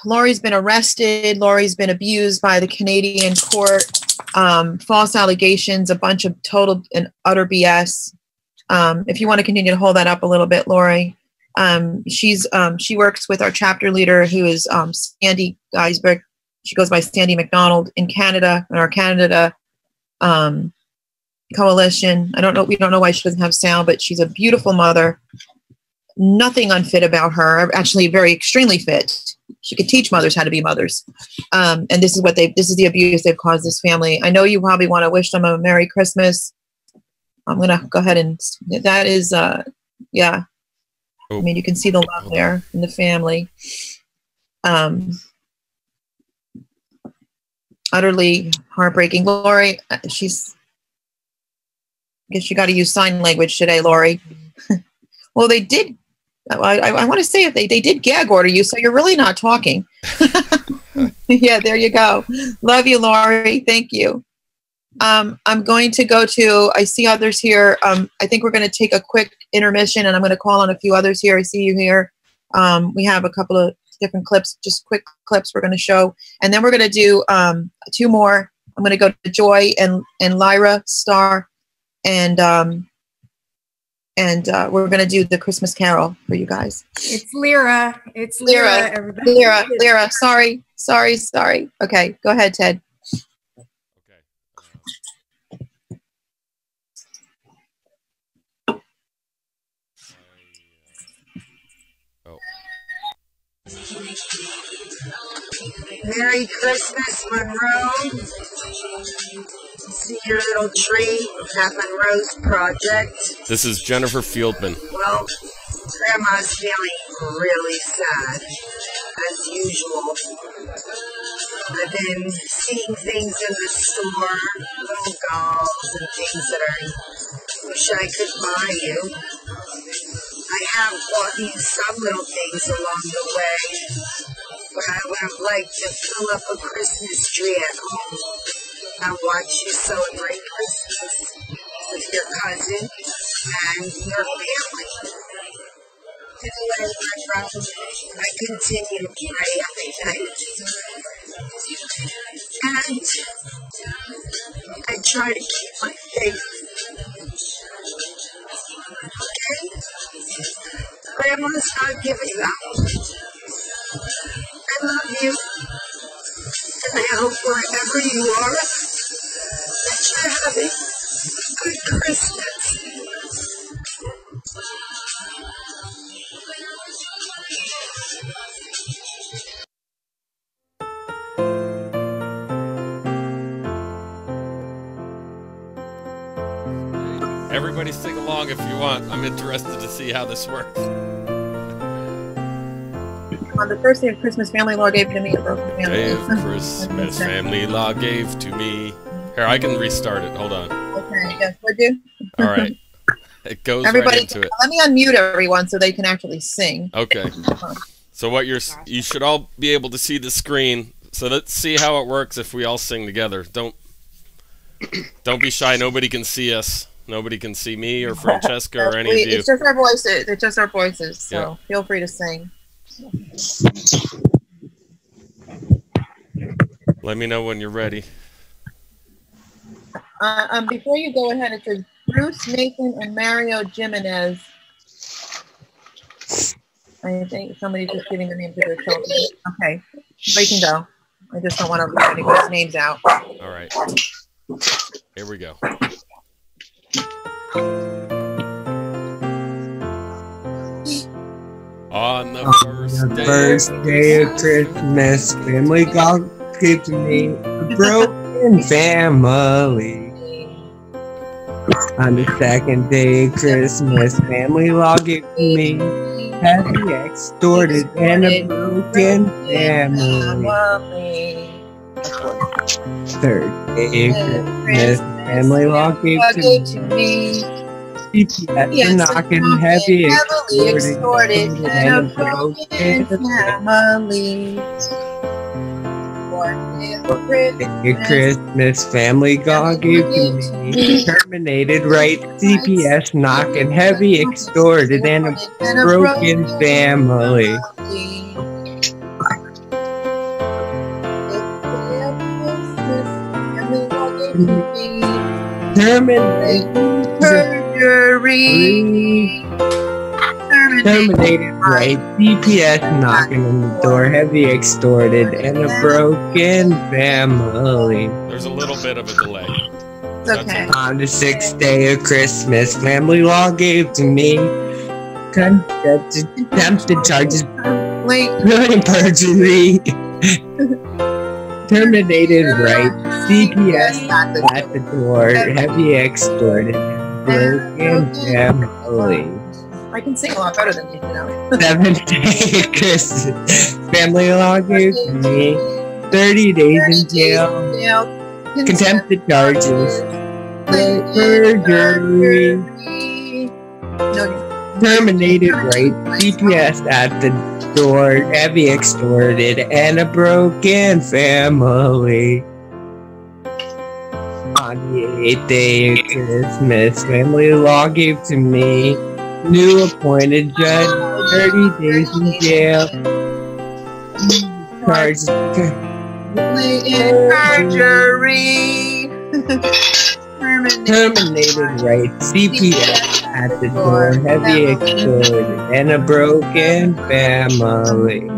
Lori's been arrested. Lori's been abused by the Canadian court. False allegations, a bunch of total and utter BS. If you want to continue to hold that up a little bit, Lori. She works with our chapter leader, who is Sandy Geisberg. She goes by Sandy McDonald in Canada, in our Canada coalition. We don't know why she doesn't have sound, but she's a beautiful mother. Nothing unfit about her. Actually, extremely fit. She could teach mothers how to be mothers. And this is the abuse they've caused this family. I know you probably want to wish them a Merry Christmas. I'm gonna go ahead and that is yeah. I mean, you can see the love there in the family. Utterly heartbreaking. Lori, I guess you got to use sign language today, Lori. Well, they did I want to say if they did gag order you, so you're really not talking. Yeah, there you go. Love you, Laurie. Thank you. I'm going to go to, I see others here. I think we're going to take a quick intermission, and I'm going to call on a few others here. I see you here. We have a couple of different clips, just quick clips we're going to show. And then we're going to do 2 more. I'm going to go to Joy and Lyra Star, and we're going to do the Christmas Carol for you guys. It's Lyra. It's Lyra, everybody. Lyra. Sorry. Okay, go ahead, Ted. Merry Christmas, Monroe. See your little tree at Monroe's project. This is Jennifer Fieldman. Well, Grandma's feeling really sad, as usual. I've been seeing things in the store, little dolls and things that I wish I could buy you. I have bought you some little things along the way, but I would have liked to fill up a Christmas tree at home and watch you celebrate Christmas with your cousin and your family. Anyway, my brother, I continue to pray every night. And I try to keep my faith. Okay? Grandma's not giving up. I love you. And I hope wherever you are, that you're having a good Christmas. Everybody sing along if you want. I'm interested to see how this works. On the first day of Christmas, family law gave to me a broken family. Day of Christmas, family law gave to me. Here, I can restart it. Hold on. Okay, yes, would you? All right. It goes Everybody, right into it. let me unmute everyone so they can actually sing. Okay. So what you should all be able to see the screen. So let's see how it works if we all sing together. Don't be shy. Nobody can see us. Nobody can see me or Francesca or any of you. It's just our voices. It's just our voices. So yeah. Feel free to sing. Let me know when you're ready. Before you go ahead, it says Bruce, Nathan, and Mario Jimenez. I think somebody's just giving the name to their children. Okay, they can go. I just don't want to leave anyone's names out. All right. Here we go. On the first day of Christmas, family God gave to me a broken family. On the second day of Christmas, family law gave to me heavy extorted and a broken family. Third day of Christmas, family law gave to me CPS knocking heavy extorted and a broken family. Christmas, family God gave to me terminated right, CPS knocking heavy extorted and a broken family. Terminated right, CPS knocking on the door, heavy extorted, and a broken family. There's a little bit of a delay. Okay. On the sixth day of Christmas, family law gave to me attempted charges, really perjury. Terminated right, CPS at the door, heavy extorted, broken family. I can sing a lot better than you know. Seventh day of Christmas, family law gave to me 30 days in jail, contempt of charges, perjury. Terminated rape, CPS at the door, heavy extorted, and a broken family. On the 8th day of Christmas, family law gave to me new appointed judge, 30 days in jail. Charged perjury. Terminated right, CPS at the door, heavy extorted, and a broken family.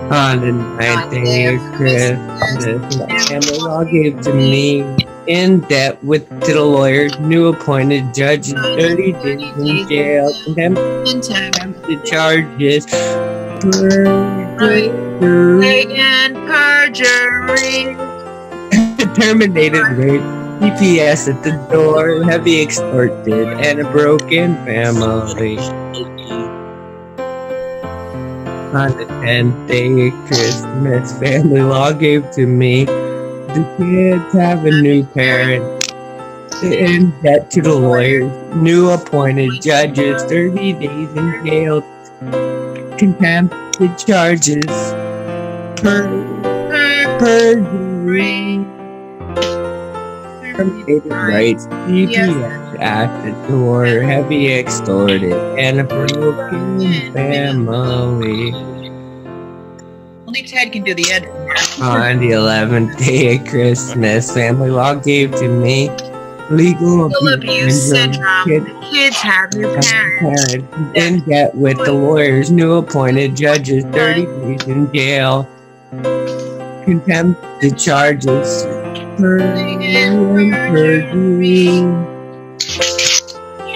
On the 9th day of Christmas, my family law gave to me in debt to the lawyers, new appointed judge, 30 days in jail, contempt charges, perjury. Terminated rape, CPS at the door, heavy extorted, and a broken family. On the 10th day of Christmas, family law gave to me the kids have a new parent, in debt to the lawyers, new appointed judges, 30 days in jail, contempt charges, perjury. Terminated rights, CPS at the door, heavy extorted, and a broken family. Only Ted can do the edit. On the 11th day of Christmas, family law gave to me legal abuse syndrome. Kids have new parents. In debt with the lawyers, new appointed judges, 30 days in jail, contempt the charges. Perjury.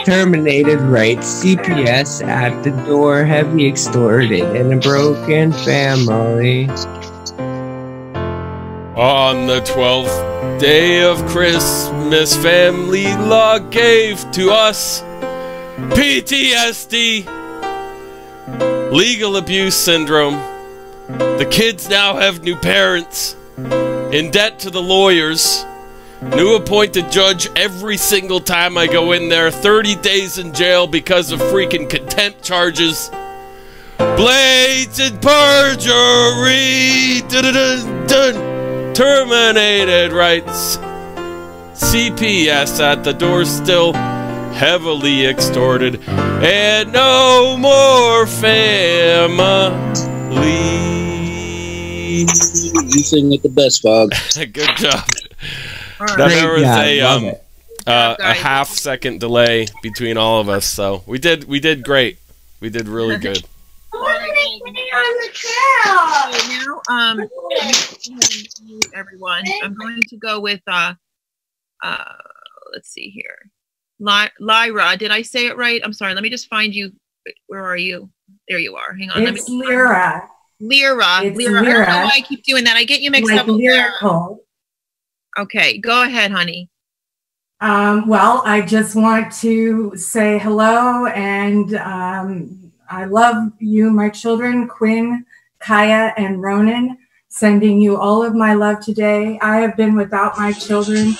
Terminated rights, CPS at the door, heavy extorted, and a broken family. On the 12th day of Christmas, family law gave to us PTSD, legal abuse syndrome. The kids now have new parents, in debt to the lawyers, new appointed judge every single time I go in there, 30 days in jail because of freaking contempt charges, blatant perjury, terminated rights, CPS at the door still, heavily extorted, and no more family. You sing it the best, Fog. Good job. Right. Now, there was Yeah, a half-second delay between all of us, so we did great. We did really good. Now, everyone, I'm going to go with let's see here, Lyra. Did I say it right? I'm sorry. Let me just find you. Where are you? There you are. Hang on. It's Lyra. Lyra. It's Lyra. I don't know why I keep doing that. I get you mixed like up with lyrical. Okay, go ahead, honey. Well, I just want to say hello, and I love you, my children, Quinn, Kaya, and Ronan. Sending you all of my love today. I have been without my children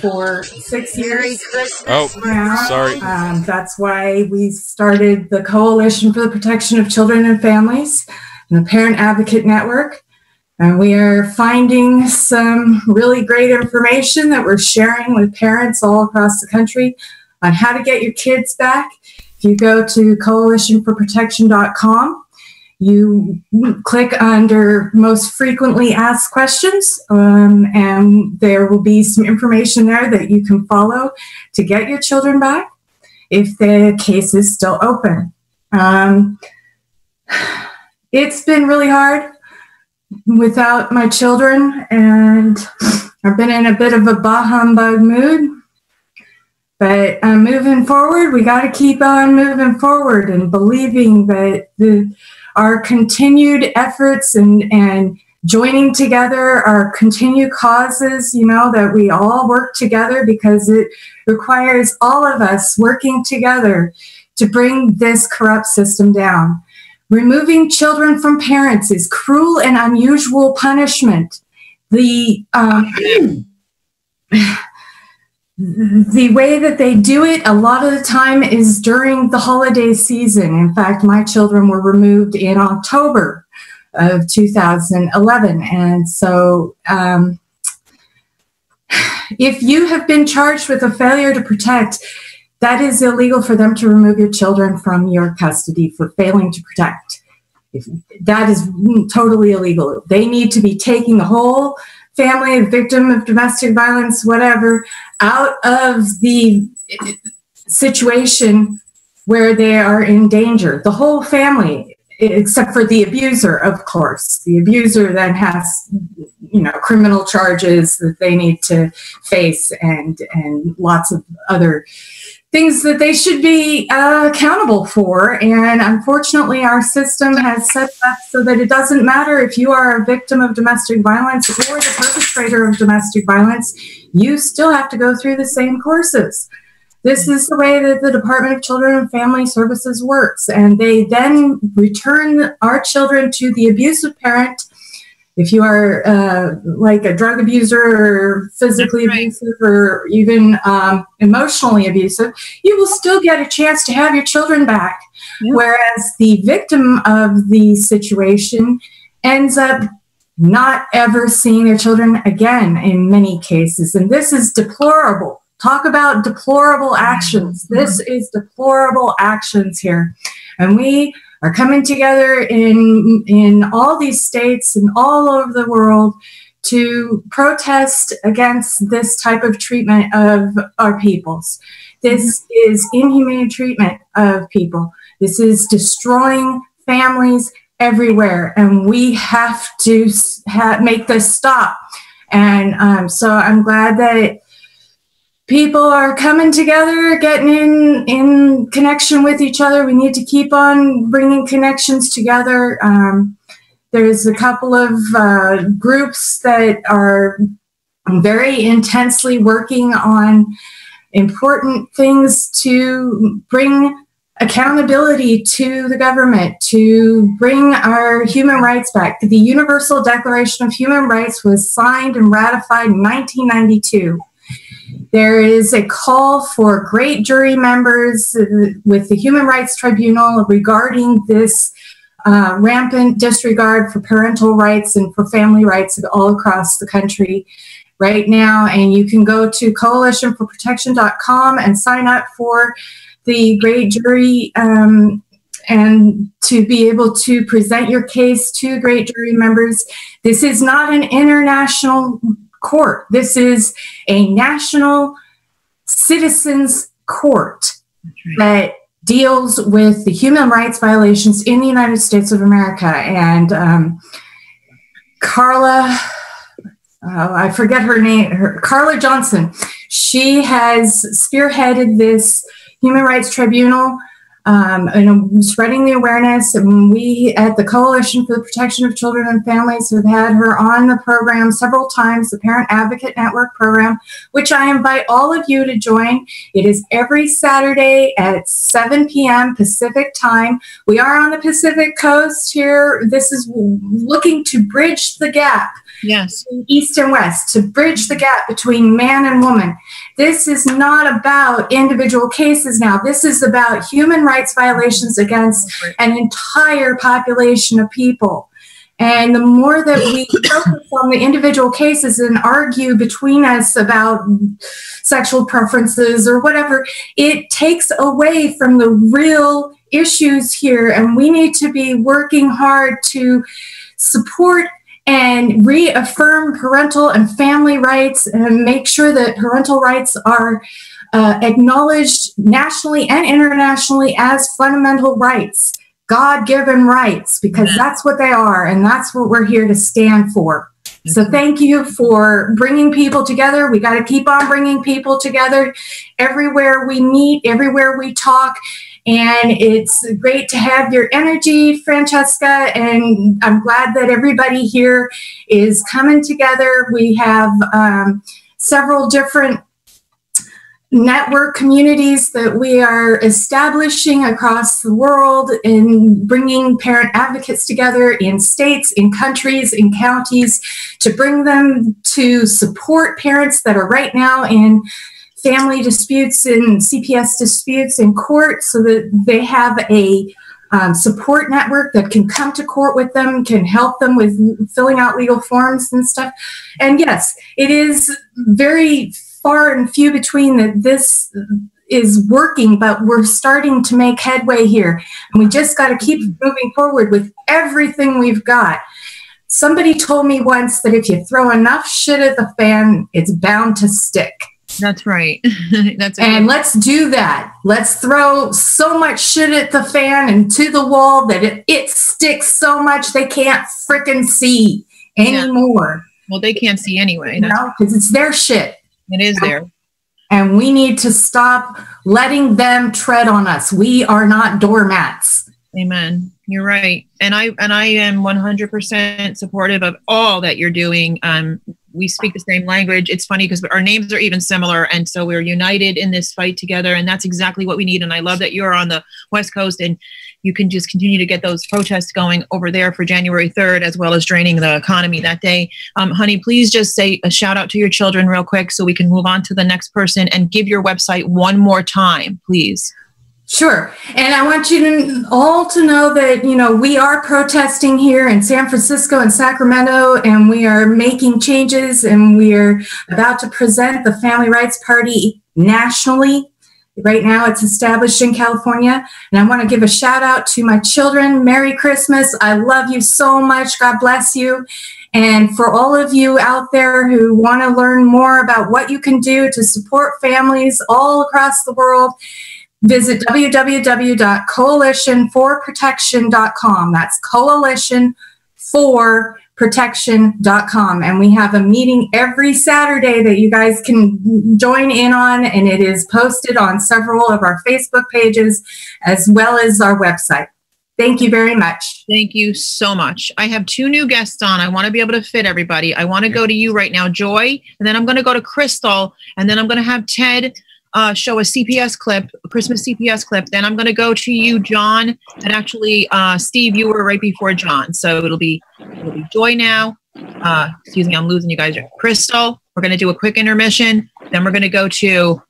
for 6 years. Oh, now. sorry. That's why we started the Coalition for the Protection of Children and Families and the Parent Advocate Network. And we are finding some really great information that we're sharing with parents all across the country on how to get your kids back. If you go to coalitionforprotection.com, you click under most frequently asked questions, and there will be some information there that you can follow to get your children back if the case is still open. It's been really hard without my children, and I've been in a bit of a bah humbug mood. But moving forward, we got to keep on moving forward and believing that our continued efforts and joining together our continued causes, that we all work together, because it requires all of us working together to bring this corrupt system down. Removing children from parents is cruel and unusual punishment. the way that they do it a lot of the time is during the holiday season. In fact, my children were removed in October of 2011. And so if you have been charged with a failure to protect, that is illegal for them to remove your children from your custody for failing to protect. That is totally illegal. They need to be taking the whole family, victim of domestic violence, whatever, out of the situation where they are in danger. The whole family, except for the abuser, of course. The abuser then has, criminal charges that they need to face and lots of other things that they should be accountable for. And unfortunately, our system has set up so that it doesn't matter if you are a victim of domestic violence or the perpetrator of domestic violence, you still have to go through the same courses. This is the way that the Department of Children and Family Services works. And they then return our children to the abusive parent. If you are like a drug abuser or physically abusive or even emotionally abusive, you will still get a chance to have your children back. Yep. Whereas the victim of the situation ends up not ever seeing their children again in many cases. And this is deplorable. Talk about deplorable actions. This is deplorable actions here. And we are coming together in all these states and all over the world to protest against this type of treatment of our peoples. This is inhumane treatment of people. This is destroying families everywhere, and we have to make this stop. And so I'm glad that people are coming together, getting in connection with each other. We need to keep on bringing connections together. There's a couple of groups that are very intensely working on important things to bring accountability to the government, to bring our human rights back. The Universal Declaration of Human Rights was signed and ratified in 1992. There is a call for great jury members with the Human Rights Tribunal regarding this rampant disregard for parental rights and for family rights all across the country right now. And you can go to coalitionforprotection.com and sign up for the great jury and to be able to present your case to great jury members. This is not an international court. This is a national citizens court that deals with the human rights violations in the United States of America. And Carla, I forget her name, Carla Johnson, she has spearheaded this Human Rights Tribunal and spreading the awareness. And we at the Coalition for the Protection of Children and Families have had her on the program several times, the Parent Advocate Network program, which I invite all of you to join. It is every Saturday at 7 p.m. Pacific time. We are on the Pacific Coast here. This is looking to bridge the gap. Yes. East and West, to bridge the gap between man and woman. This is not about individual cases now. This is about human rights violations against an entire population of people. And the more that we focus on the individual cases and argue between us about sexual preferences or whatever, it takes away from the real issues here. And we need to be working hard to support and reaffirm parental and family rights and make sure that parental rights are acknowledged nationally and internationally as fundamental rights, God-given rights, because that's what they are, and that's what we're here to stand for. So thank you for bringing people together. We got to keep on bringing people together everywhere we meet, everywhere we talk. And it's great to have your energy, Francesca, and I'm glad that everybody here is coming together. We have several different network communities that we are establishing across the world in bringing parent advocates together in states, in countries, in counties, to bring them to support parents that are right now in family disputes and CPS disputes in court so that they have a support network that can come to court with them, can help them with filling out legal forms and stuff. And yes, it is very far and few between that this is working, but we're starting to make headway here. And we just got to keep moving forward with everything we've got. Somebody told me once that if you throw enough shit at the fan, it's bound to stick. That's right. And let's do that. Let's throw so much shit at the fan and to the wall that it sticks so much they can't frickin' see anymore. Well, they can't see anyway. No, because it's their shit. It is there. And we need to stop letting them tread on us. We are not doormats. Amen. You're right. And I am 100% supportive of all that you're doing. We speak the same language. It's funny because our names are even similar. And so we're united in this fight together. And that's exactly what we need. And I love that you're on the West Coast and you can just continue to get those protests going over there for January 3rd, as well as draining the economy that day. Honey, please just say a shout out to your children real quick so we can move on to the next person, and give your website one more time, please. Sure. And I want you all to know that, you know, we are protesting here in San Francisco and Sacramento, and we are making changes, and we are about to present the Family Rights Party nationally. Right now it's established in California. And I want to give a shout out to my children. Merry Christmas. I love you so much. God bless you. And for all of you out there who want to learn more about what you can do to support families all across the world, visit www.coalitionforprotection.com. That's coalitionforprotection.com. And we have a meeting every Saturday that you guys can join in on, and it is posted on several of our Facebook pages as well as our website. Thank you very much. Thank you so much. I have 2 new guests on. I want to be able to fit everybody. I want to go to you right now, Joy, and then I'm going to go to Crystal, and then I'm going to have Ted show a CPS clip, a Christmas CPS clip. Then I'm going to go to you, John, and actually, Steve, you were right before John. So it'll be Joy now. Excuse me, I'm losing you guys. Crystal, we're going to do a quick intermission. Then we're going to go to,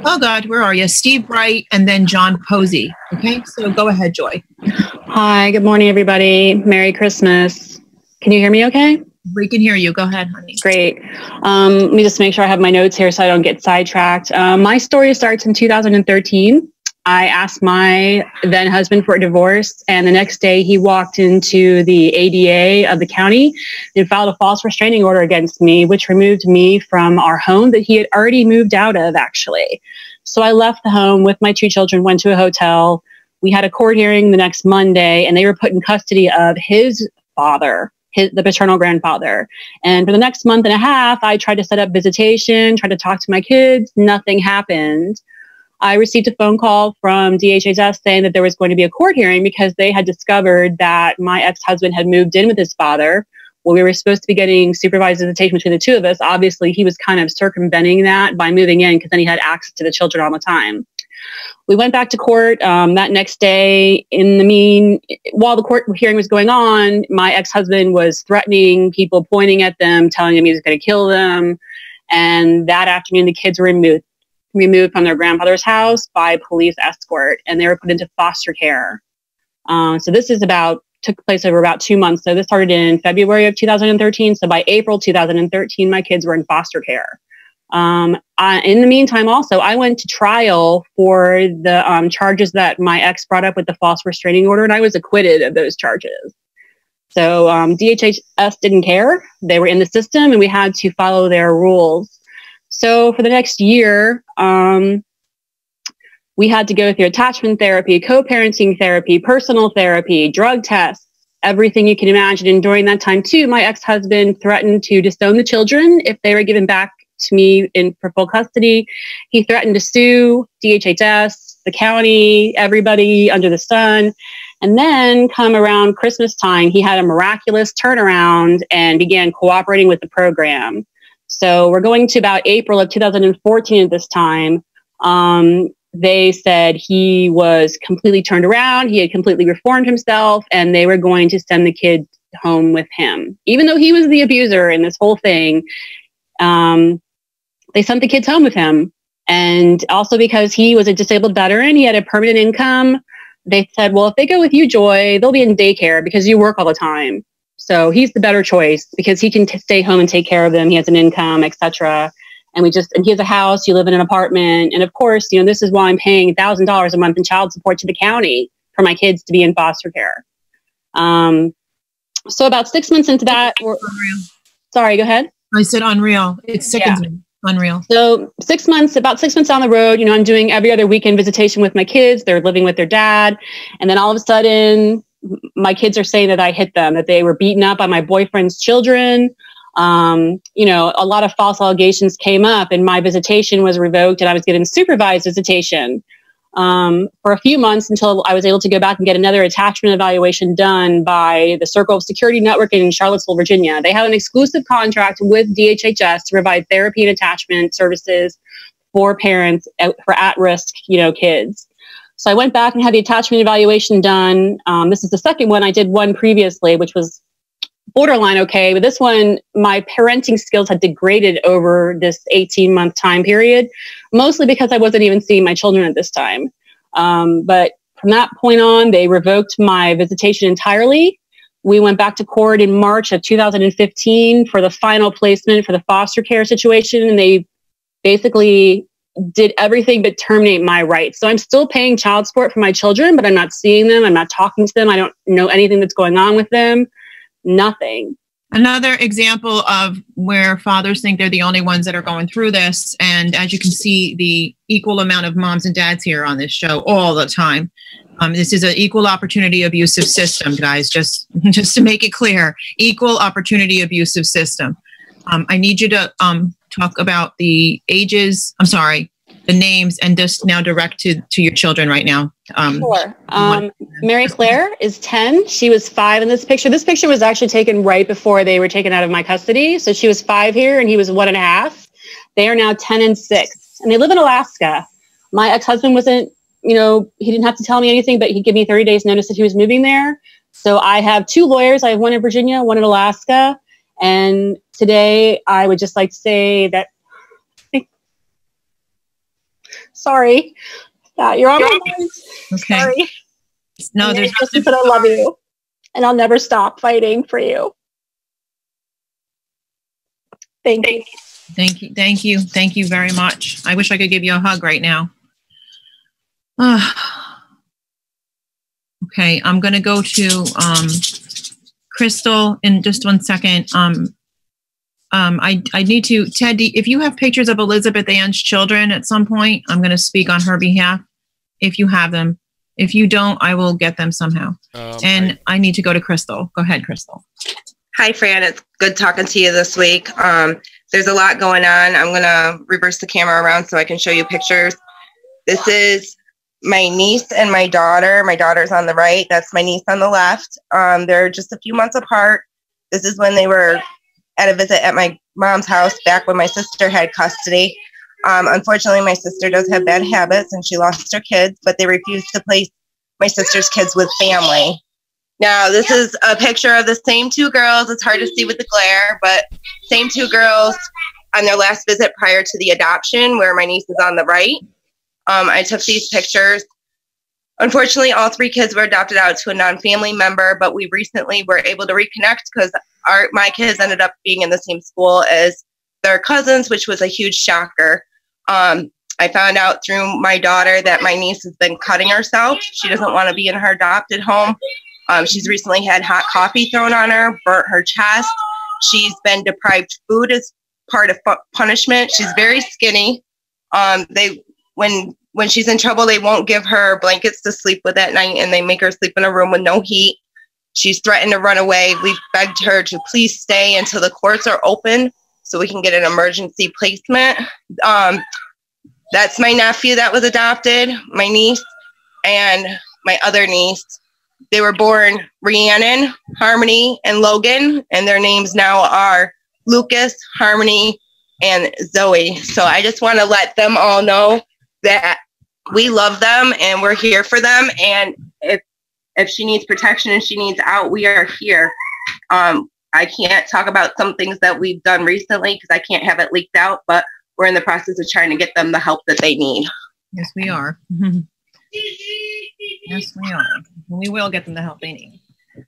oh God, where are you? Steve Bright, and then John Posey. Okay, so go ahead, Joy. Hi, good morning, everybody. Merry Christmas. Can you hear me okay? We can hear you. Go ahead, honey. Great. Let me just make sure I have my notes here so I don't get sidetracked. My story starts in 2013. I asked my then husband for a divorce, and the next day he walked into the ADA of the county and filed a false restraining order against me, which removed me from our home that he had already moved out of, actually. So I left the home with my 2 children, went to a hotel. We had a court hearing the next Monday, and they were put in custody of his father, the paternal grandfather. And for the next month and a half, I tried to set up visitation, tried to talk to my kids. Nothing happened. I received a phone call from DHHS saying that there was going to be a court hearing because they had discovered that my ex-husband had moved in with his father. Well, we were supposed to be getting supervised visitation between the 2 of us. Obviously, he was kind of circumventing that by moving in because then he had access to the children all the time. We went back to court that next day. While the court hearing was going on, my ex-husband was threatening people, pointing at them, telling them he was going to kill them. And that afternoon, the kids were removed from their grandfather's house by police escort, and they were put into foster care. So this took place over about 2 months. So this started in February of 2013. So by April 2013, my kids were in foster care. In the meantime, also, I went to trial for the charges that my ex brought up with the false restraining order, and I was acquitted of those charges. So DHHS didn't care. They were in the system, and we had to follow their rules. So for the next year, we had to go through attachment therapy, co-parenting therapy, personal therapy, drug tests, everything you can imagine. And during that time, too, my ex-husband threatened to disown the children if they were given back to me for full custody. He threatened to sue DHHS, the county, everybody under the sun. And then come around Christmas time, he had a miraculous turnaround and began cooperating with the program. So we're going to about April of 2014 at this time. They said he was completely turned around. He had completely reformed himself, and they were going to send the kids home with him. Even though he was the abuser in this whole thing, they sent the kids home with him. And also because he was a disabled veteran, he had a permanent income. They said, well, if they go with you, Joy, they'll be in daycare because you work all the time. So he's the better choice because he can stay home and take care of them. He has an income, etc. And he has a house, you live in an apartment. And of course, this is why I'm paying $1,000 a month in child support to the county for my kids to be in foster care. So about 6 months into that, sorry, go ahead. I said unreal. It's sickening. Unreal. So about 6 months down the road, I'm doing every other weekend visitation with my kids. They're living with their dad. And then all of a sudden, my kids are saying that I hit them, that they were beaten up by my boyfriend's children. A lot of false allegations came up and my visitation was revoked and I was given supervised visitation for a few months until I was able to go back and get another attachment evaluation done by the Circle of Security Network in Charlottesville, Virginia. They have an exclusive contract with DHHS to provide therapy and attachment services for parents for at-risk, kids. So I went back and had the attachment evaluation done. This is the second one. I did one previously, which was borderline okay, but this one, my parenting skills had degraded over this 18-month time period, mostly because I wasn't even seeing my children at this time. But from that point on, they revoked my visitation entirely. We went back to court in March of 2015 for the final placement for the foster care situation, and they basically did everything but terminate my rights. So I'm still paying child support for my children, but I'm not seeing them. I'm not talking to them. I don't know anything that's going on with them. Nothing. Another example of where fathers think they're the only ones that are going through this. And as you can see, the equal amount of moms and dads here on this show all the time. This is an equal opportunity abusive system, guys, just to make it clear, equal opportunity abusive system. I need you to talk about the ages, the names, and just now direct to your children right now. Sure. Mary Claire is 10. She was 5 in this picture. This picture was actually taken right before they were taken out of my custody. So she was 5 here and he was 1.5. They are now 10 and 6. And they live in Alaska. My ex-husband wasn't, he didn't have to tell me anything, but he'd give me 30 days notice that he was moving there. So I have 2 lawyers. I have one in Virginia, one in Alaska. And today I would just like to say that sorry. You're on my mind. Okay. Sorry. No, there's nothing. But I love you. And I'll never stop fighting for you. Thank you. Thank you. Thank you. Thank you very much. I wish I could give you a hug right now. Okay, I'm going to go to Crystal in just 1 second. I need to, Ted, if you have pictures of Elizabeth Ann's children at some point, I'm going to speak on her behalf. If you have them. If you don't, I will get them somehow. I need to go to Crystal. Go ahead, Crystal. Hi, Fran. It's good talking to you this week. There's a lot going on. I'm going to reverse the camera around so I can show you pictures. This is my niece and my daughter. My daughter's on the right. That's my niece on the left. They're just a few months apart. This is when they were at a visit at my mom's house back when my sister had custody. Unfortunately, my sister does have bad habits and she lost her kids, but they refused to place my sister's kids with family. Now, this is a picture of the same 2 girls. It's hard to see with the glare, but same 2 girls on their last visit prior to the adoption, where my niece is on the right. I took these pictures. Unfortunately, all 3 kids were adopted out to a non-family member, but we recently were able to reconnect because my kids ended up being in the same school as their cousins, which was a huge shocker. I found out through my daughter that my niece has been cutting herself. She doesn't want to be in her adopted home. She's recently had hot coffee thrown on her, burnt her chest. She's been deprived food as part of punishment. She's very skinny. When she's in trouble, they won't give her blankets to sleep with at night, and they make her sleep in a room with no heat. She's threatened to run away. We've begged her to please stay until the courts are open so we can get an emergency placement. That's my nephew that was adopted, my niece, and my other niece. They were born Rhiannon, Harmony, and Logan, and their names now are Lucas, Harmony, and Zoe. So I just want to let them all know that we love them and we're here for them. And if she needs protection and she needs out, we are here. I can't talk about some things that we've done recently because I can't have it leaked out, but we're in the process of trying to get them the help that they need. Yes, we are. Yes, we are. We will get them the help they need.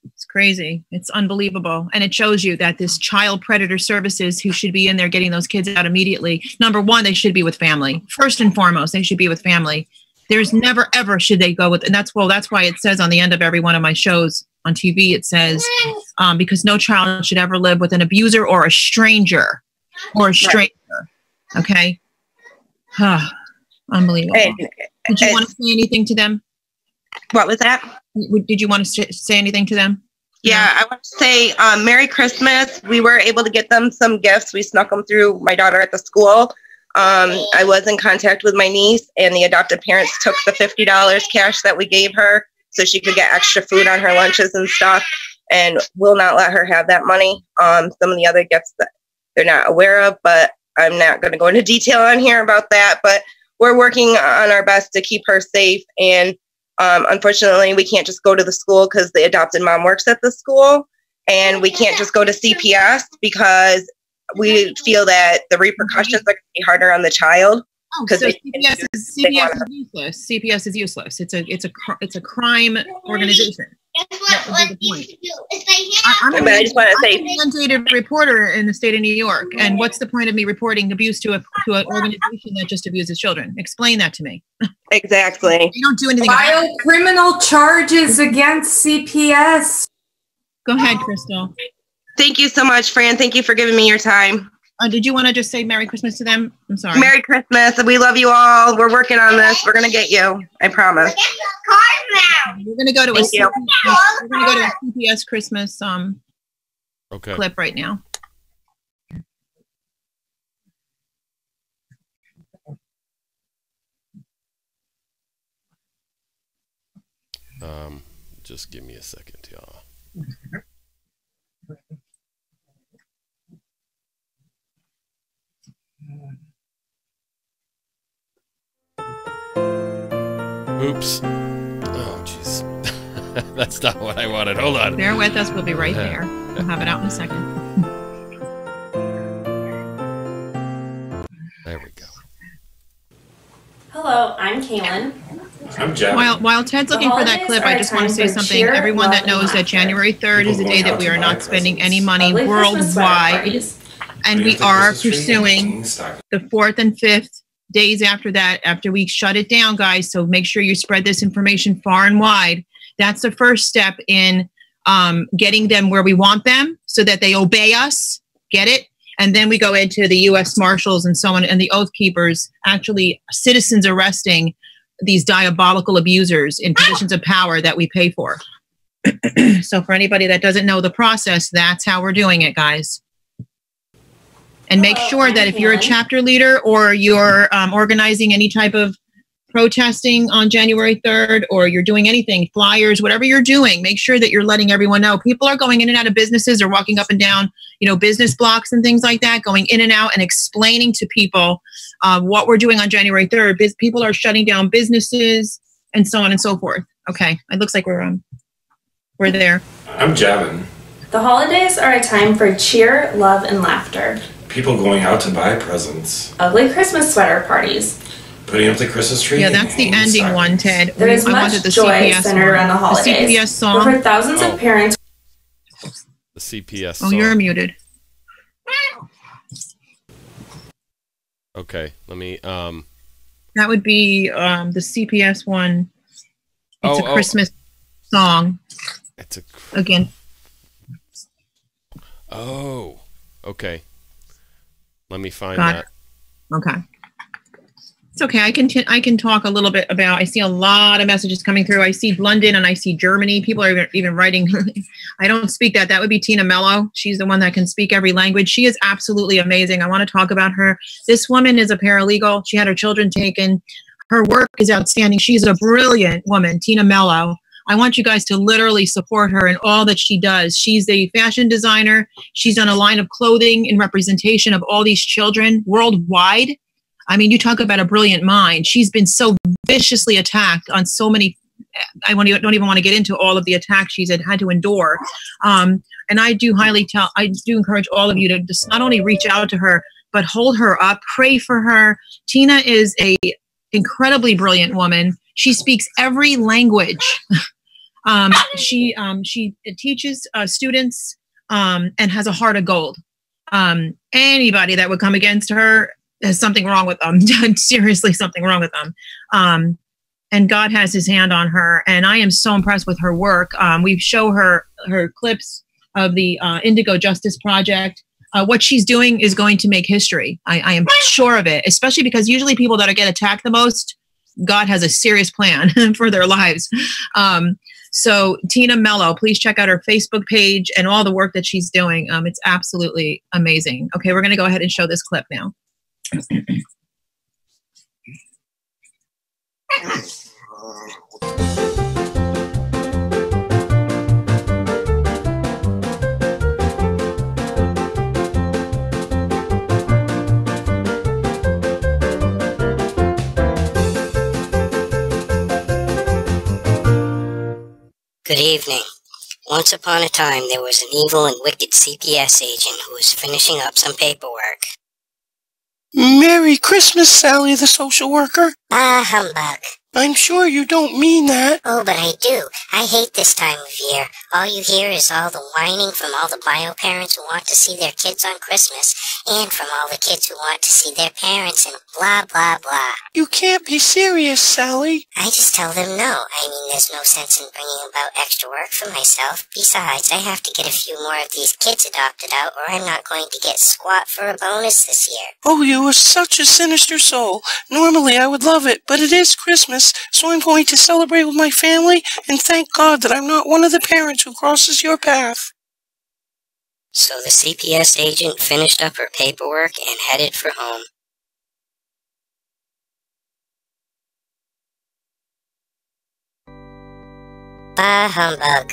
It's crazy. It's unbelievable. And it shows you that this child predator services who should be in there getting those kids out immediately, number one, they should be with family. First and foremost, they should be with family. There's never, ever should they go with, and that's why it says on the end of every one of my shows on TV, it says, because no child should ever live with an abuser or a stranger. Okay? Unbelievable. Did you want to say anything to them? What was that? Did you want to say anything to them? Yeah, I want to say Merry Christmas. We were able to get them some gifts. We snuck them through my daughter at the school. I was in contact with my niece, and the adoptive parents took the $50 cash that we gave her so she could get extra food on her lunches and stuff, and will not let her have that money. Some of the other gifts that they're not aware of, but I'm not going to go into detail on here about that, but we're working on our best to keep her safe. And unfortunately, we can't just go to the school because the adopted mom works at the school, and we can't just go to CPS because we feel that the repercussions are going to be harder on the child. So CPS is useless. CPS is useless. It's a crime organization. I'm a mandated reporter in the state of New York, and what's the point of me reporting abuse to an organization that just abuses children? Explain that to me. Exactly. You don't do anything. File criminal charges against CPS. Go ahead, Crystal. Thank you so much, Fran. Thank you for giving me your time. Did you want to just say Merry Christmas to them? I'm sorry. Merry Christmas. We love you all. We're working on this. We're going to get you. I promise. We're going to go to a CPS Christmas clip right now. Just give me a second, y'all. Oops. Oh, jeez. That's not what I wanted. Hold on. Bear with us. We'll be right there. We'll have it out in a second. There we go. Hello, I'm Kaylin. I'm Jeff. While Ted's looking for that clip, I just want to say something. Everyone that knows that January 3rd is the day that we are not spending any money worldwide. And we are pursuing the 4th and 5th days after that, after we shut it down, guys. So make sure you spread this information far and wide. That's the first step in getting them where we want them so that they obey us. Get it? And then we go into the U.S. Marshals and so on, and the Oath Keepers, actually citizens arresting these diabolical abusers in positions of power that we pay for. So for anybody that doesn't know the process, that's how we're doing it, guys. And make sure that if you're a chapter leader or you're organizing any type of protesting on January 3rd, or you're doing anything, flyers, whatever you're doing, make sure that you're letting everyone know. People are going in and out of businesses or walking up and down, business blocks and things like that, going in and out and explaining to people what we're doing on January 3rd. People are shutting down businesses and so on and so forth. Okay, it looks like we're there. I'm Javin. The holidays are a time for cheer, love, and laughter. People going out to buy presents. Ugly Christmas sweater parties. Putting up the Christmas tree. Yeah, that's the ending one, Ted. There is much joy centered around the holidays. The CPS song. For thousands of parents. The CPS song. Oh, you're muted. Okay, let me. That would be the CPS one. It's a Christmas song. It's a. Again. Oh, okay. Let me find Got that. It. Okay. It's okay. I can talk a little bit about. I see a lot of messages coming through. I see London and I see Germany. People are even writing. I don't speak that. That would be Tina Mello. She's the one that can speak every language. She is absolutely amazing. I want to talk about her. This woman is a paralegal. She had her children taken. Her work is outstanding. She's a brilliant woman, Tina Mello. I want you guys to literally support her in all that she does. She's a fashion designer. She's done a line of clothing in representation of all these children worldwide. I mean, you talk about a brilliant mind. She's been so viciously attacked on so many. I don't even want to get into all of the attacks she's had to endure. And I do encourage all of you to just not only reach out to her, but hold her up, pray for her. Tina is a incredibly brilliant woman. She speaks every language. She teaches students and has a heart of gold. Anybody that would come against her has something wrong with them. Seriously, something wrong with them. And God has his hand on her. And I am so impressed with her work. We show her clips of the Indigo Justice Project. What she's doing is going to make history. I am sure of it, especially because usually people that get attacked the most, God has a serious plan for their lives. So Tina Mello, please check out her Facebook page and all the work that she's doing. It's absolutely amazing. Okay, we're going to go ahead and show this clip now. Good evening. Once upon a time, there was an evil and wicked CPS agent who was finishing up some paperwork. Merry Christmas, Sally the social worker. Ah, humbug. I'm sure you don't mean that. Oh, but I do. I hate this time of year. All you hear is all the whining from all the bio parents who want to see their kids on Christmas, and from all the kids who want to see their parents, and blah, blah, blah. You can't be serious, Sally. I just tell them no. I mean, there's no sense in bringing about extra work for myself. Besides, I have to get a few more of these kids adopted out, or I'm not going to get squat for a bonus this year. Oh, you are such a sinister soul. Normally I would love it, but it is Christmas, so I'm going to celebrate with my family and thank God that I'm not one of the parents who crosses your path. So the CPS agent finished up her paperwork and headed for home. Bah humbug.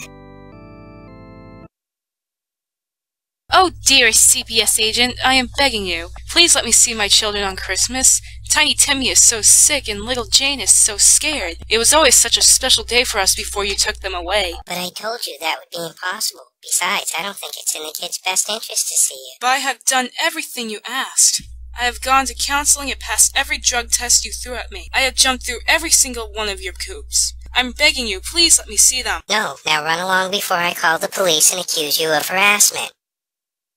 Oh, dearest CPS agent, I am begging you. Please let me see my children on Christmas. Tiny Timmy is so sick and little Jane is so scared. It was always such a special day for us before you took them away. But I told you that would be impossible. Besides, I don't think it's in the kids' best interest to see you. But I have done everything you asked. I have gone to counseling and passed every drug test you threw at me. I have jumped through every single one of your coops. I'm begging you, please let me see them. No, now run along before I call the police and accuse you of harassment.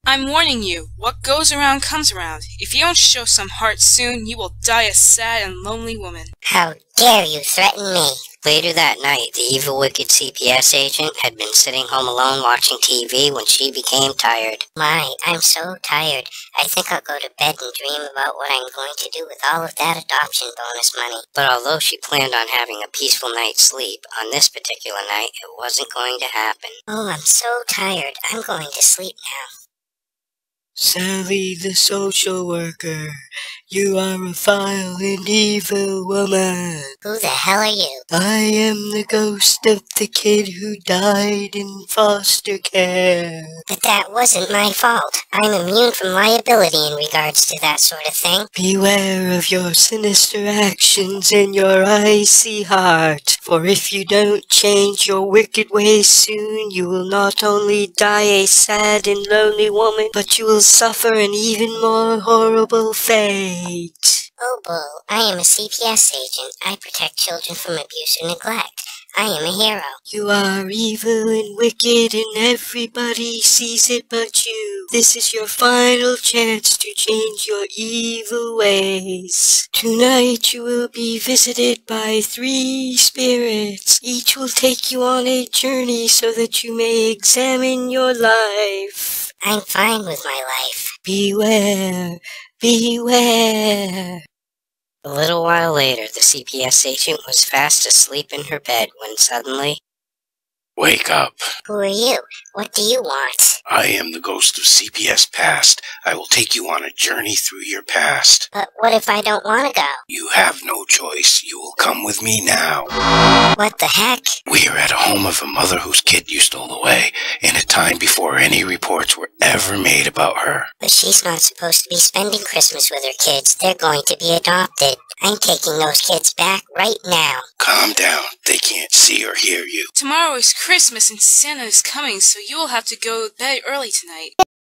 I'm warning you, what goes around comes around. If you don't show some heart soon, you will die a sad and lonely woman. How dare you threaten me? Later that night, the evil, wicked CPS agent had been sitting home alone watching TV when she became tired. My, I'm so tired. I think I'll go to bed and dream about what I'm going to do with all of that adoption bonus money. But although she planned on having a peaceful night's sleep, on this particular night, it wasn't going to happen. Oh, I'm so tired. I'm going to sleep now. Sally the social worker, you are a vile and evil woman. Who the hell are you? I am the ghost of the kid who died in foster care. But that wasn't my fault. I'm immune from liability in regards to that sort of thing. Beware of your sinister actions and your icy heart, for if you don't change your wicked ways soon, you will not only die a sad and lonely woman, but you will suffer an even more horrible fate. Oh, boo. I am a CPS agent. I protect children from abuse and neglect. I am a hero. You are evil and wicked and everybody sees it but you. This is your final chance to change your evil ways. Tonight you will be visited by 3 spirits. Each will take you on a journey so that you may examine your life. I'm fine with my life. Beware, beware. A little while later, the CPS agent was fast asleep in her bed when suddenly... Wake up. Who are you? What do you want? I am the ghost of CPS past. I will take you on a journey through your past. But what if I don't want to go? You have no choice. You will come with me now. What the heck? We are at a home of a mother whose kid you stole away, in a time before any reports were ever made about her. But she's not supposed to be spending Christmas with her kids. They're going to be adopted. I'm taking those kids back right now. Calm down. They can't see or hear you. Tomorrow is Christmas and Santa is coming, so you will have to go to bed early tonight.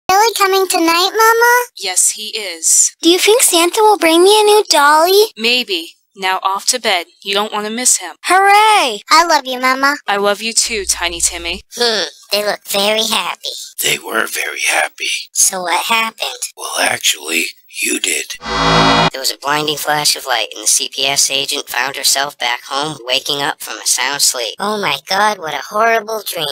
Really coming tonight, Mama? Yes, he is. Do you think Santa will bring me a new dolly? Maybe. Now off to bed. You don't want to miss him. Hooray! I love you, Mama. I love you too, Tiny Timmy. They look very happy. They were very happy. So what happened? Well, actually, you did. There was a blinding flash of light, and the CPS agent found herself back home, waking up from a sound sleep. Oh my God, what a horrible dream.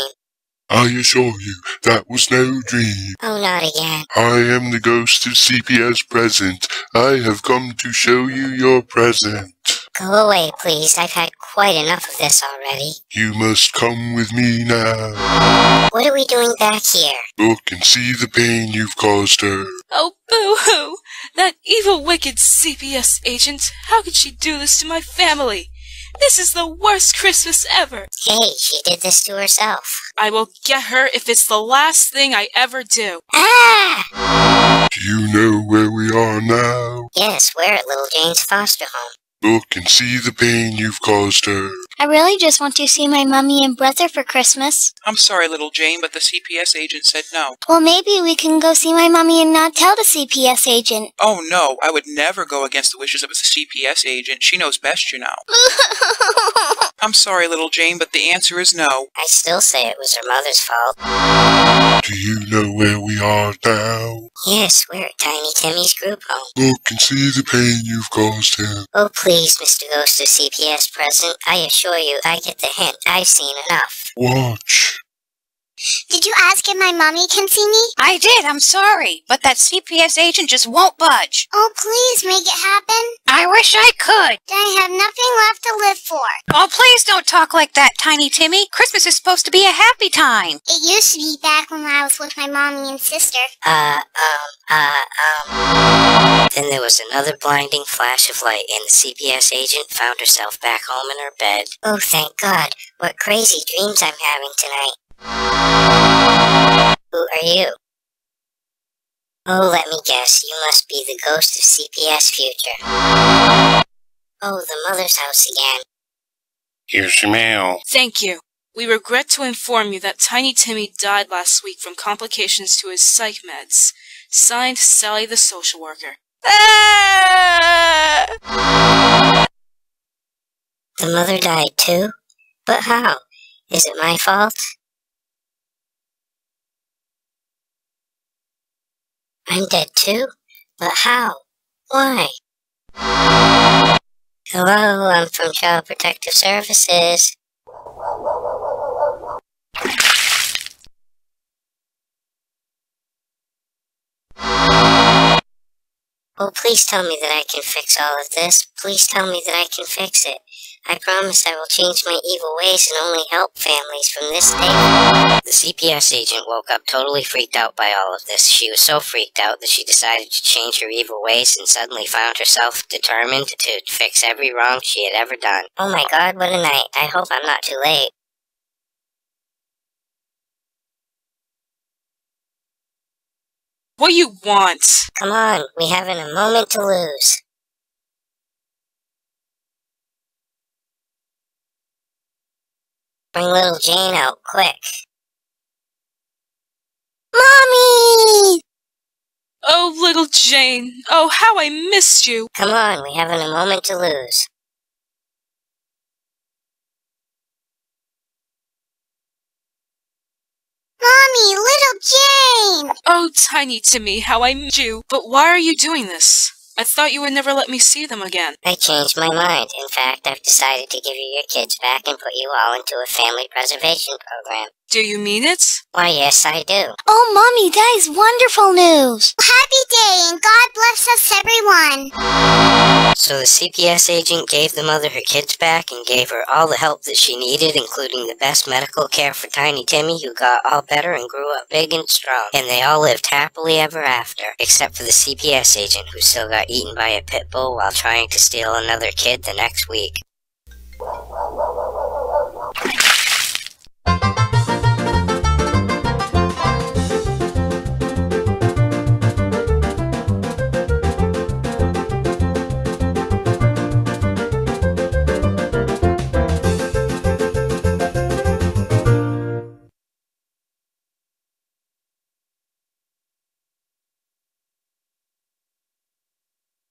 I assure you, that was no dream. Oh, not again. I am the ghost of CPS present. I have come to show you your present. Go away, please. I've had quite enough of this already. You must come with me now. What are we doing back here? Look and see the pain you've caused her. Oh, boo-hoo! That evil, wicked CPS agent! How could she do this to my family? This is the worst Christmas ever! Hey, she did this to herself. I will get her if it's the last thing I ever do. Ah! Do you know where we are now? Yes, we're at Little Jane's foster home. Look and see the pain you've caused her. I really just want to see my mummy and brother for Christmas. I'm sorry, little Jane, but the CPS agent said no. Well, maybe we can go see my mummy and not tell the CPS agent. Oh no, I would never go against the wishes of a CPS agent. She knows best, you know. I'm sorry, little Jane, but the answer is no. I still say it was her mother's fault. Do you know where we are now? Yes, we're at Tiny Timmy's group home. Look and see the pain you've caused him. Oh, please, Mr. Ghost of CPS present. I assure you, I get the hint. I've seen enough. Watch. Did you ask if my mommy can see me? I did, I'm sorry, but that CPS agent just won't budge. Oh, please make it happen. I wish I could. Then I have nothing left to live for. Oh, please don't talk like that, Tiny Timmy. Christmas is supposed to be a happy time. It used to be back when I was with my mommy and sister. Then there was another blinding flash of light, and the CPS agent found herself back home in her bed. Oh, thank God. What crazy dreams I'm having tonight. Who are you? Oh, let me guess. You must be the ghost of CPS future. Oh, the mother's house again. Here's your mail. Thank you. We regret to inform you that Tiny Timmy died last week from complications to his psych meds. Signed, Sally the social worker. The mother died too? But how? Is it my fault? I'm dead too? But how? Why? Hello, I'm from Child Protective Services. Oh, please tell me that I can fix all of this. Please tell me that I can fix it. I promise I will change my evil ways and only help families from this day. The CPS agent woke up totally freaked out by all of this. She was so freaked out that she decided to change her evil ways and suddenly found herself determined to fix every wrong she had ever done. Oh my God, what a night. I hope I'm not too late. What do you want? Come on, we haven't a moment to lose. Bring little Jane out, quick. Mommy! Oh, little Jane. Oh, how I missed you. Come on, we haven't a moment to lose. Mommy, little Jane! Oh, Tiny Timmy, how I missed you. But why are you doing this? I thought you would never let me see them again. I changed my mind. In fact, I've decided to give you your kids back and put you all into a family preservation program. Do you mean it? Why, yes, I do. Oh, Mommy, that is wonderful news. Happy day, and God bless us, everyone. So the CPS agent gave the mother her kids back and gave her all the help that she needed, including the best medical care for Tiny Timmy, who got all better and grew up big and strong. And they all lived happily ever after, except for the CPS agent, who still got eaten by a pit bull while trying to steal another kid the next week.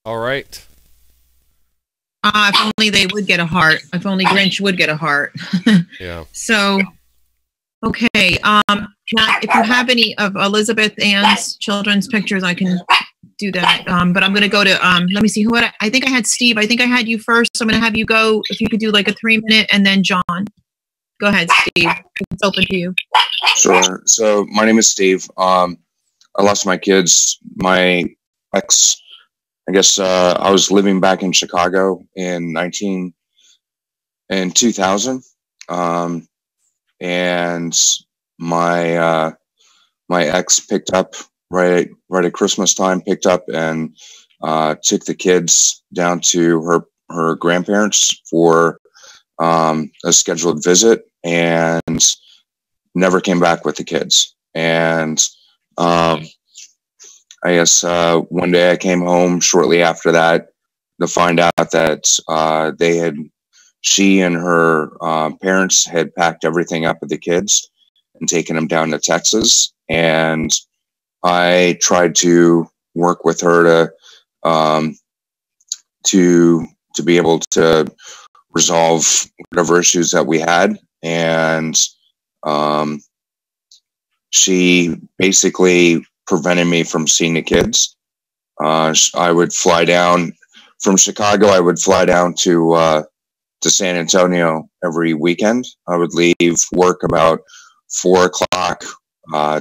All right. If only they would get a heart. If only Grinch would get a heart. Yeah. So, okay. If you have any of Elizabeth Ann's children's pictures, I can do that. But I'm going to go to, let me see who I think I had Steve. I think I had you first. So I'm going to have you go, if you could do like a 3-minute, and then John. Go ahead, Steve. It's open to you. Sure. So my name is Steve. I lost my kids. My ex, I guess I was living back in Chicago in 2000. And my ex picked up right at Christmas time, picked up and took the kids down to her grandparents for a scheduled visit, and never came back with the kids. And I guess one day I came home shortly after that to find out that she and her parents had packed everything up with the kids and taken them down to Texas. And I tried to work with her to be able to resolve whatever issues that we had. And she basically prevented me from seeing the kids. I would fly down from Chicago. I would fly down to San Antonio every weekend. I would leave work about 4 o'clock,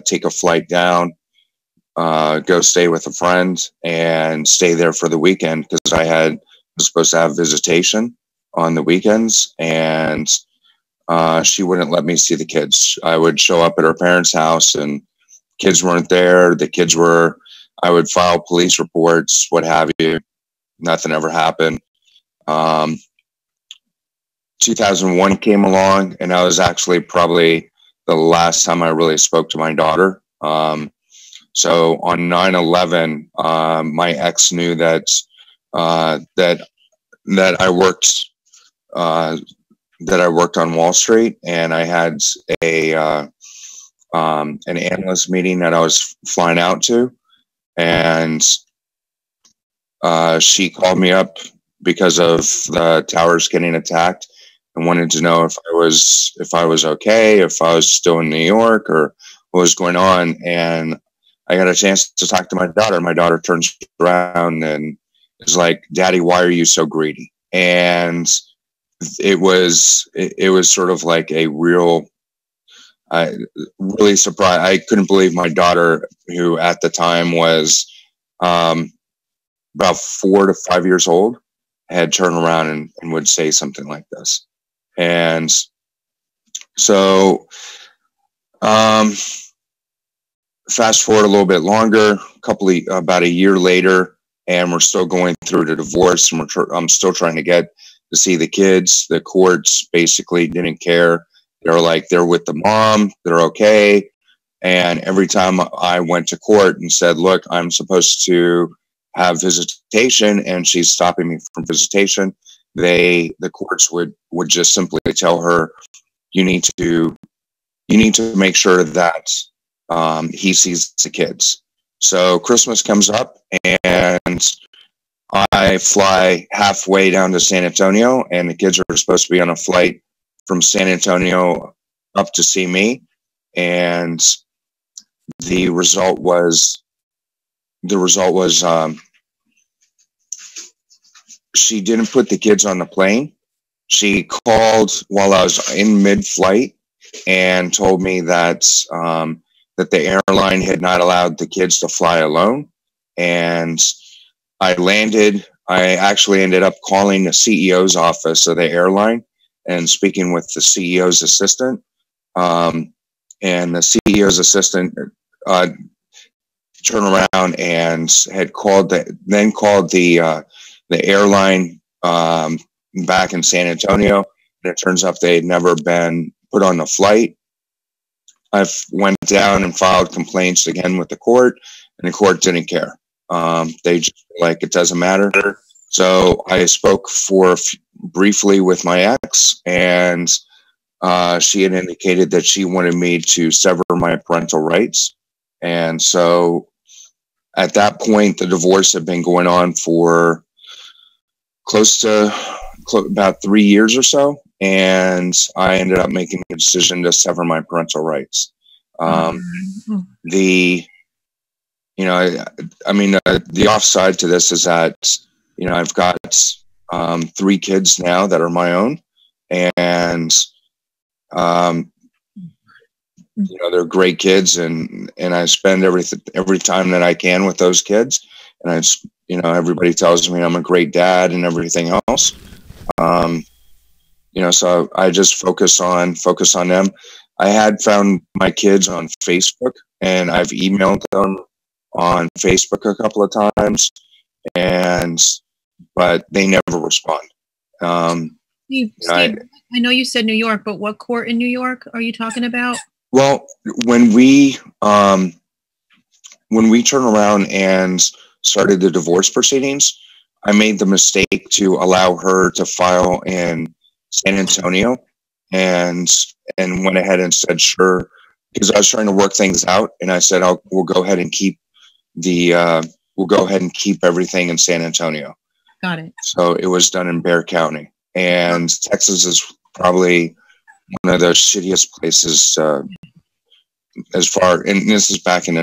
take a flight down, go stay with a friend, and stay there for the weekend because I was supposed to have visitation on the weekends, and she wouldn't let me see the kids. I would show up at her parents' house and kids weren't there. I would file police reports, what have you. Nothing ever happened. 2001 came along, and that was actually probably the last time I really spoke to my daughter. So on 9/11, my ex knew that I worked on Wall Street, and I had an analyst meeting that I was flying out to, and she called me up because of the towers getting attacked and wanted to know if I was okay, if I was still in New York, or what was going on. And I got a chance to talk to my daughter. My daughter turns around and is like, "Daddy, why are you so greedy?" And it was sort of like a real, really surprised. I couldn't believe my daughter, who at the time was about 4 to 5 years old, had turned around and would say something like this. And so fast forward a little bit longer, about a year later, and we're still going through the divorce, and I'm still trying to get to see the kids. The courts basically didn't care. They were like, they're with the mom, they're okay. And every time I went to court and said, look, I'm supposed to have visitation and she's stopping me from visitation, the courts would just simply tell her, you need to make sure that he sees the kids. So Christmas comes up, and I fly halfway down to San Antonio, and the kids are supposed to be on a flight from San Antonio up to see me. And the result was she didn't put the kids on the plane. She called while I was in mid-flight and told me that the airline had not allowed the kids to fly alone. And I actually ended up calling the CEO's office of the airline and speaking with the CEO's assistant. And the CEO's assistant turned around and had called the airline back in San Antonio. And it turns out they had never been put on the flight. I went down and filed complaints again with the court, and the court didn't care. They just were like, it doesn't matter. So I spoke briefly with my ex, and she had indicated that she wanted me to sever my parental rights. And so at that point, the divorce had been going on for close to about 3 years or so. And I ended up making a decision to sever my parental rights. The offside to this is that, I've got 3 kids now that are my own, and they're great kids, and I spend every time that I can with those kids, and everybody tells me I'm a great dad and everything else. So I just focus on them. I had found my kids on Facebook, and I've emailed them on Facebook a couple of times, but they never respond. Steve, I know you said New York, but what court in New York are you talking about? Well, when we turn around and started the divorce proceedings, I made the mistake to allow her to file in San Antonio, and went ahead and said sure, because I was trying to work things out, and I said we'll go ahead and keep everything in San Antonio. Got it. So it was done in Bexar County, and Texas is probably one of the shittiest places as far, and this is back in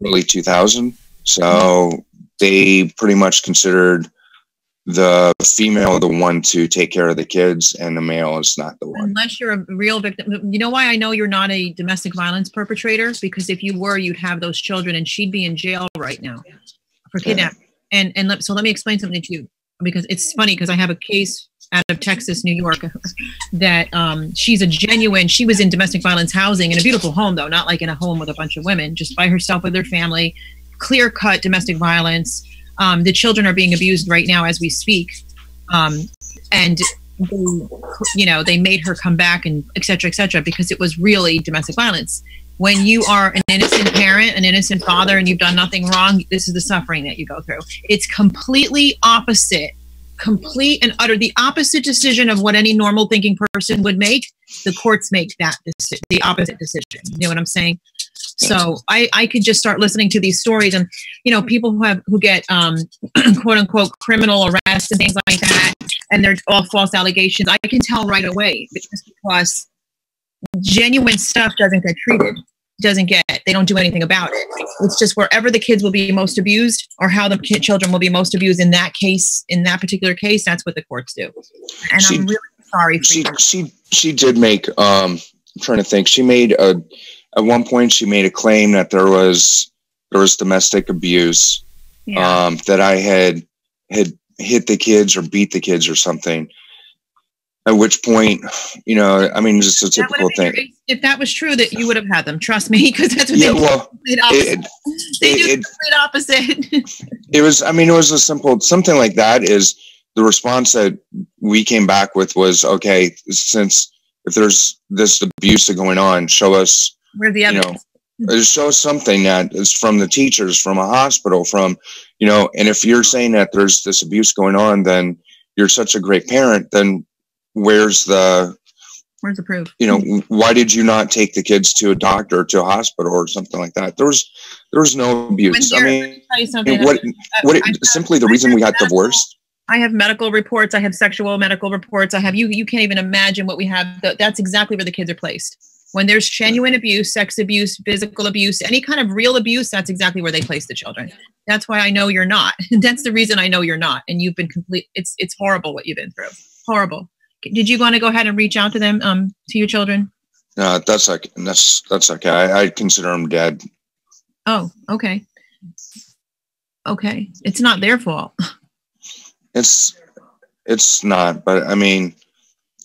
early 2000. So they pretty much considered the female the one to take care of the kids, and the male is not the one. Unless you're a real victim. You know why I know you're not a domestic violence perpetrator? Because if you were, you'd have those children, and she'd be in jail right now for kidnapping. So let me explain something to you, because it's funny, because I have a case out of Texas, New York, that she was in domestic violence housing in a beautiful home, though, not like in a home with a bunch of women, just by herself with her family, clear-cut domestic violence. The children are being abused right now as we speak. And they made her come back, and et cetera, because it was really domestic violence. When you are an innocent parent, an innocent father, and you've done nothing wrong, this is the suffering that you go through. It's completely opposite, complete and utter, the opposite decision of what any normal thinking person would make. The courts make the opposite decision. You know what I'm saying? So I could just start listening to these stories, and people who get quote unquote criminal arrests and things like that, and they're all false allegations. I can tell right away, because genuine stuff doesn't get treated, they don't do anything about it. It's just wherever the kids will be most abused, or how the children will be most abused in that particular case, that's what the courts do. And I'm really sorry for you. She did make, I'm trying to think, at one point she made a claim that there was domestic abuse, that I had hit the kids or beat the kids or something. At which point, just a typical thing. If that was true, that you would have had them. Trust me, because that's what they do. They do the complete opposite. It was a simple, something like that is the response that we came back with was, okay, since if there's this abuse going on, show us, where the evidence. Show us something that is from the teachers, from a hospital, and if you're saying that there's this abuse going on, then you're such a great parent, then where's the proof? Why did you not take the kids to a doctor, to a hospital, or something like that? There was no abuse. Simply the reason we got divorced. I have medical reports. I have sexual medical reports. I have you can't even imagine what we have. That's exactly where the kids are placed. When there's genuine abuse, sex abuse, physical abuse, any kind of real abuse, that's exactly where they place the children. That's why I know you're not. That's the reason I know you're not. And you've been it's horrible what you've been through. Horrible. Did you want to go ahead and reach out to them, to your children? No, that's okay. That's okay. I consider them dead. Oh, okay. Okay. It's not their fault. It's not, but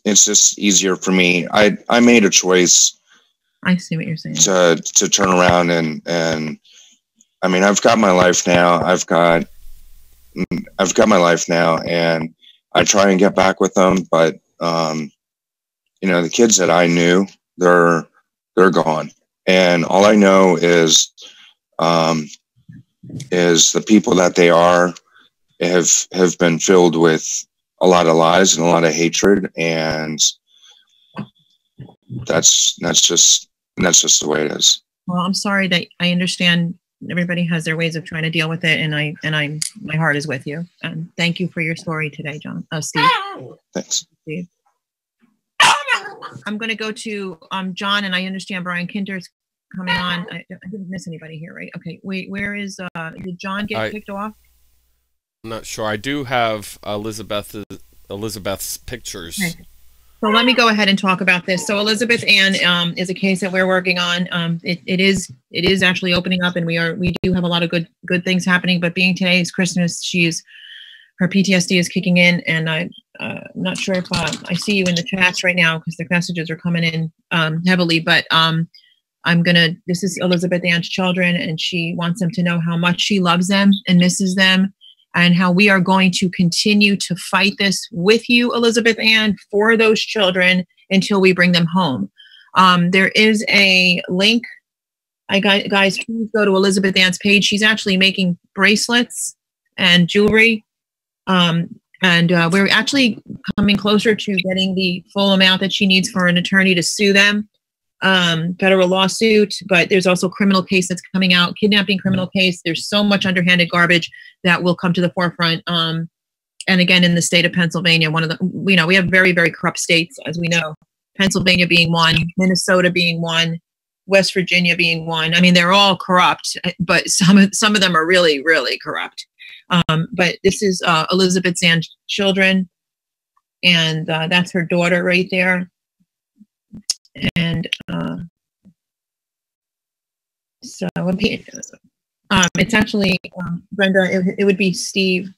it's just easier for me. I made a choice. I see what you're saying. To turn around and I've got my life now. I've got my life now, and I try and get back with them, but the kids that I knew, they're gone, and all I know is the people that they are have been filled with a lot of lies and a lot of hatred, and that's just the way it is. Well, I'm sorry that I understand everybody has their ways of trying to deal with it, and my heart is with you. And thank you for your story today, John. Steve. Thanks. Steve. I'm going to go to John, and I understand Brian Kinder's coming on. I didn't miss anybody here, right? Okay, wait, where is, did John get kicked off? I'm not sure. I do have Elizabeth's pictures. Okay. So let me go ahead and talk about this. So Elizabeth Ann is a case that we're working on. It is actually opening up, and we do have a lot of good things happening. But being today is Christmas, her PTSD is kicking in, and I'm not sure if I see you in the chats right now because the messages are coming in heavily. But this is Elizabeth Ann's children, and she wants them to know how much she loves them and misses them, and how we are going to continue to fight this with you, Elizabeth Ann, for those children until we bring them home. There is a link. Guys, please go to Elizabeth Ann's page. She's actually making bracelets and jewelry. We're actually coming closer to getting the full amount that she needs for an attorney to sue them. Federal lawsuit, but there's also criminal case that's coming out, kidnapping criminal case. There's so much underhanded garbage that will come to the forefront. And again, in the state of Pennsylvania, we have very, very corrupt states, as we know, Pennsylvania being one, Minnesota being one, West Virginia being one. I mean, they're all corrupt, but some of them are really, really corrupt. But this is Elizabeth Ann's children, and that's her daughter right there. And so it's actually Brenda, it would be Steve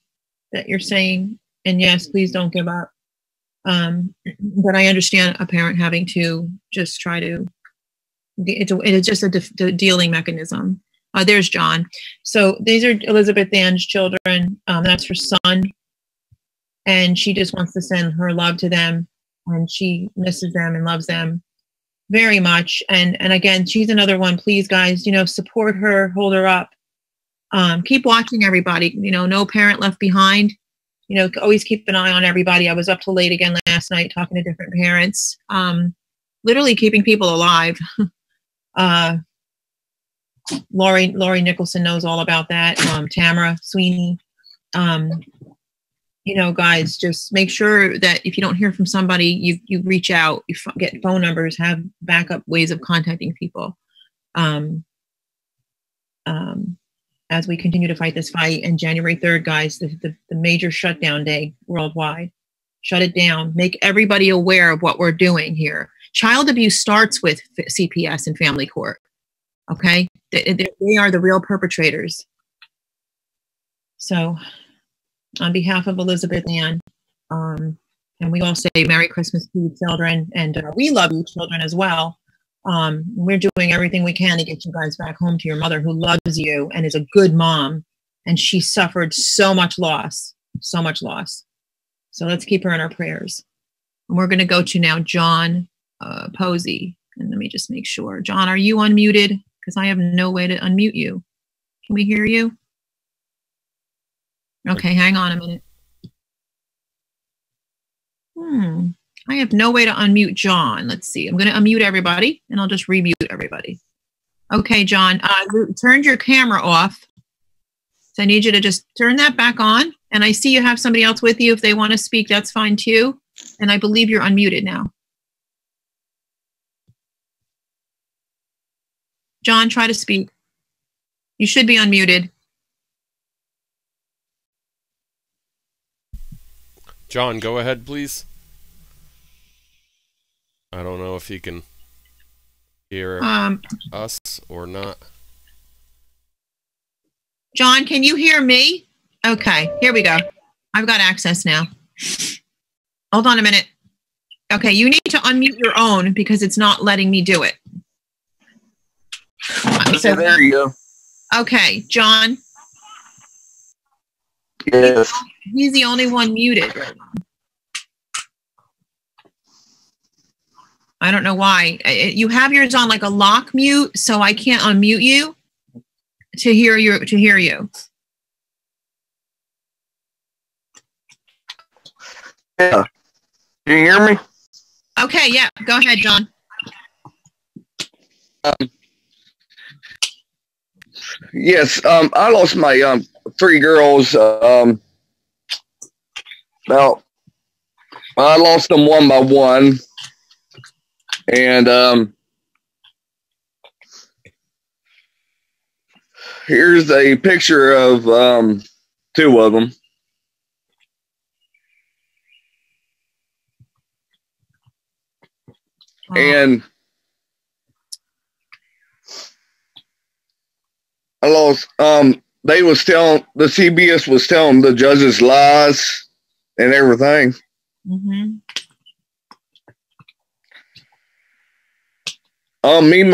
that you're saying, and yes, please don't give up. But I understand a parent having to just try to, it's just a dealing mechanism. There's John. So these are Elizabeth Ann's children. That's her son, and she just wants to send her love to them, and she misses them and loves them very much. And again, she's another one. Please, guys, support her, hold her up. Keep watching everybody. No parent left behind. Always keep an eye on everybody. I was up till late again last night talking to different parents. Literally keeping people alive. Lori Nicholson knows all about that. Tamara Sweeney. Guys, just make sure that if you don't hear from somebody, you reach out, you get phone numbers, have backup ways of contacting people. As we continue to fight this fight. And January 3rd, guys, the major shutdown day worldwide. Shut it down. Make everybody aware of what we're doing here. Child abuse starts with CPS and family court. Okay? They are the real perpetrators. So, on behalf of Elizabeth Ann, and we all say Merry Christmas to you, children, and we love you, children, as well. We're doing everything we can to get you guys back home to your mother, who loves you and is a good mom, and she suffered so much loss, so much loss. So let's keep her in our prayers. And we're going to go to now John Posey, and let me just make sure. John, are you unmuted? Because I have no way to unmute you. Can we hear you? Okay, hang on a minute. I have no way to unmute John. Let's see. I'm going to unmute everybody, and I'll just remute everybody. Okay, John, turned your camera off. So I need you to just turn that back on. And I see you have somebody else with you. If they want to speak, that's fine too. And I believe you're unmuted now. John, try to speak. You should be unmuted. John, go ahead, please. I don't know if he can hear us or not. John, can you hear me? Okay, here we go. I've got access now. Hold on a minute. Okay, you need to unmute your own because it's not letting me do it. So there you go. Okay, John. Yes. He's the only one muted right now. I don't know why. You have yours on like a lock mute, so I can't unmute you to hear you. Yeah. Can you hear me? Okay, yeah. Go ahead, John. Yes, I lost my 3 girls. Well, I lost them one by one, and here's a picture of 2 of them. And I lost, they was telling, the CBS was telling the judges lies and everything. Mm-hmm. Me and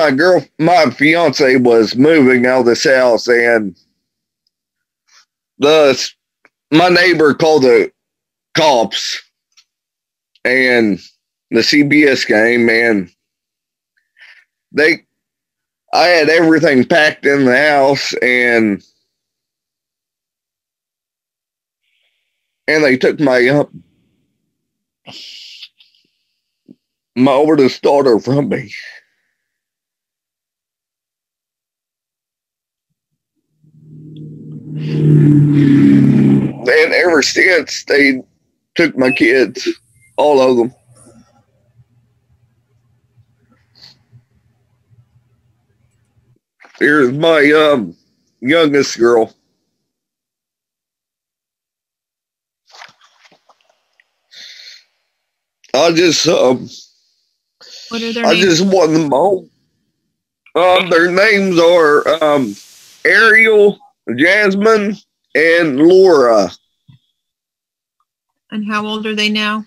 my fiance was moving out of this house, and my neighbor called the cops, and the CBS came, and I had everything packed in the house, and they took my oldest daughter from me. And ever since, they took my kids, all of them. Here's my youngest girl. I just What are their names? just want them home. Their names are Ariel, Jasmine, and Laura. And how old are they now?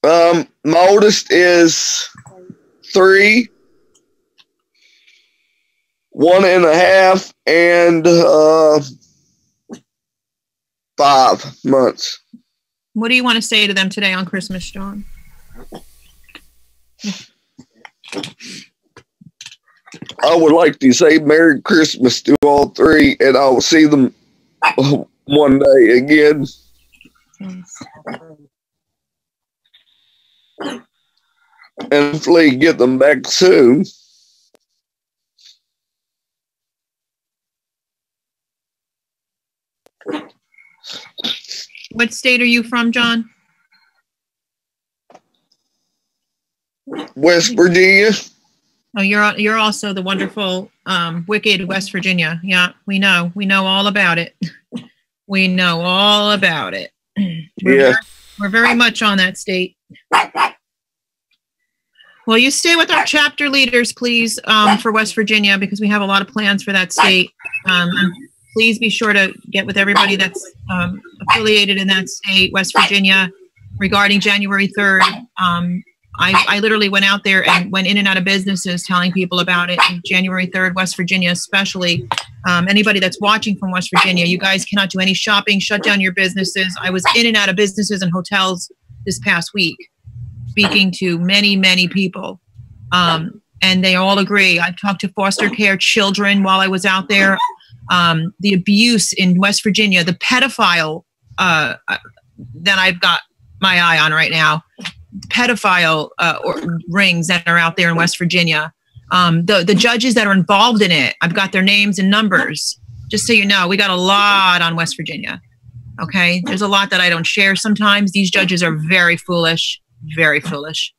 My oldest is 3, 1.5, and 5 months. What do you want to say to them today on Christmas, John? I would like to say Merry Christmas to all 3, and I will see them one day again. And hopefully get them back soon. What state are you from, John? West Virginia. Oh, you're also the wonderful, wicked West Virginia. Yeah, we know all about it. We know all about it. Yeah. We're very much on that state. Well, you stay with our chapter leaders, please, for West Virginia, because we have a lot of plans for that state. Please be sure to get with everybody that's affiliated in that state, West Virginia, regarding January 3rd. I literally went out there and went in and out of businesses telling people about it. January 3rd, West Virginia, especially. Anybody that's watching from West Virginia, you guys cannot do any shopping, shut down your businesses. I was in and out of businesses and hotels this past week, speaking to many, many people. And they all agree. I've talked to foster care children while I was out there. The abuse in West Virginia, the pedophile that I've got my eye on right now, pedophile rings that are out there in West Virginia. The judges that are involved in it, I've got their names and numbers. Just so you know, we got a lot on West Virginia. Okay, there's a lot that I don't share sometimes. These judges are very foolish, very foolish.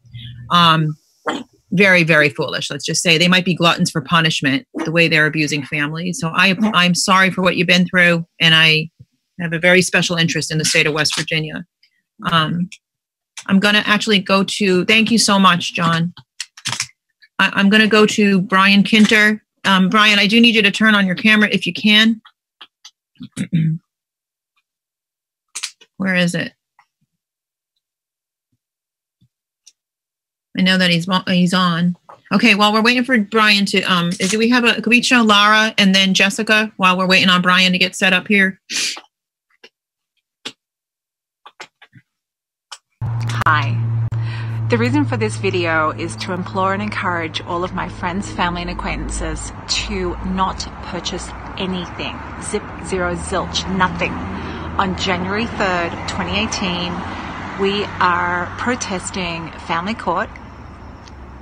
Very, very foolish. Let's just say they might be gluttons for punishment, the way they're abusing families. So I'm sorry for what you've been through, and I have a very special interest in the state of West Virginia. I'm going to actually go to, thank you so much, John. I'm going to go to Brian Kinter. Brian, I do need you to turn on your camera if you can. Where is it? I know that he's on. Okay, while we're waiting for Brian to, could we show Lara and then Jessica while we're waiting on Brian to get set up here? Hi. The reason for this video is to implore and encourage all of my friends, family and acquaintances to not purchase anything, zip, zero, zilch, nothing. On January 3rd, 2018, we are protesting family court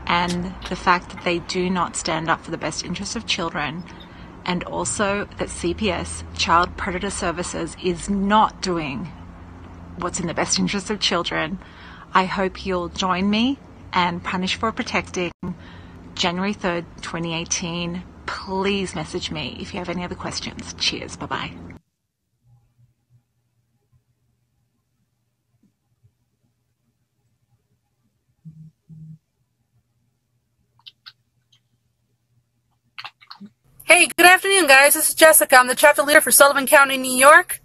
and the fact that they do not stand up for the best interests of children and also that CPS, Child Predator Services, is not doing what's in the best interest of children. I hope you'll join me and Punish for Protecting, January 3rd, 2018. Please message me if you have any other questions. Cheers. Bye-bye. Hey, good afternoon, guys. This is Jessica. I'm the chapter leader for Sullivan County, New York.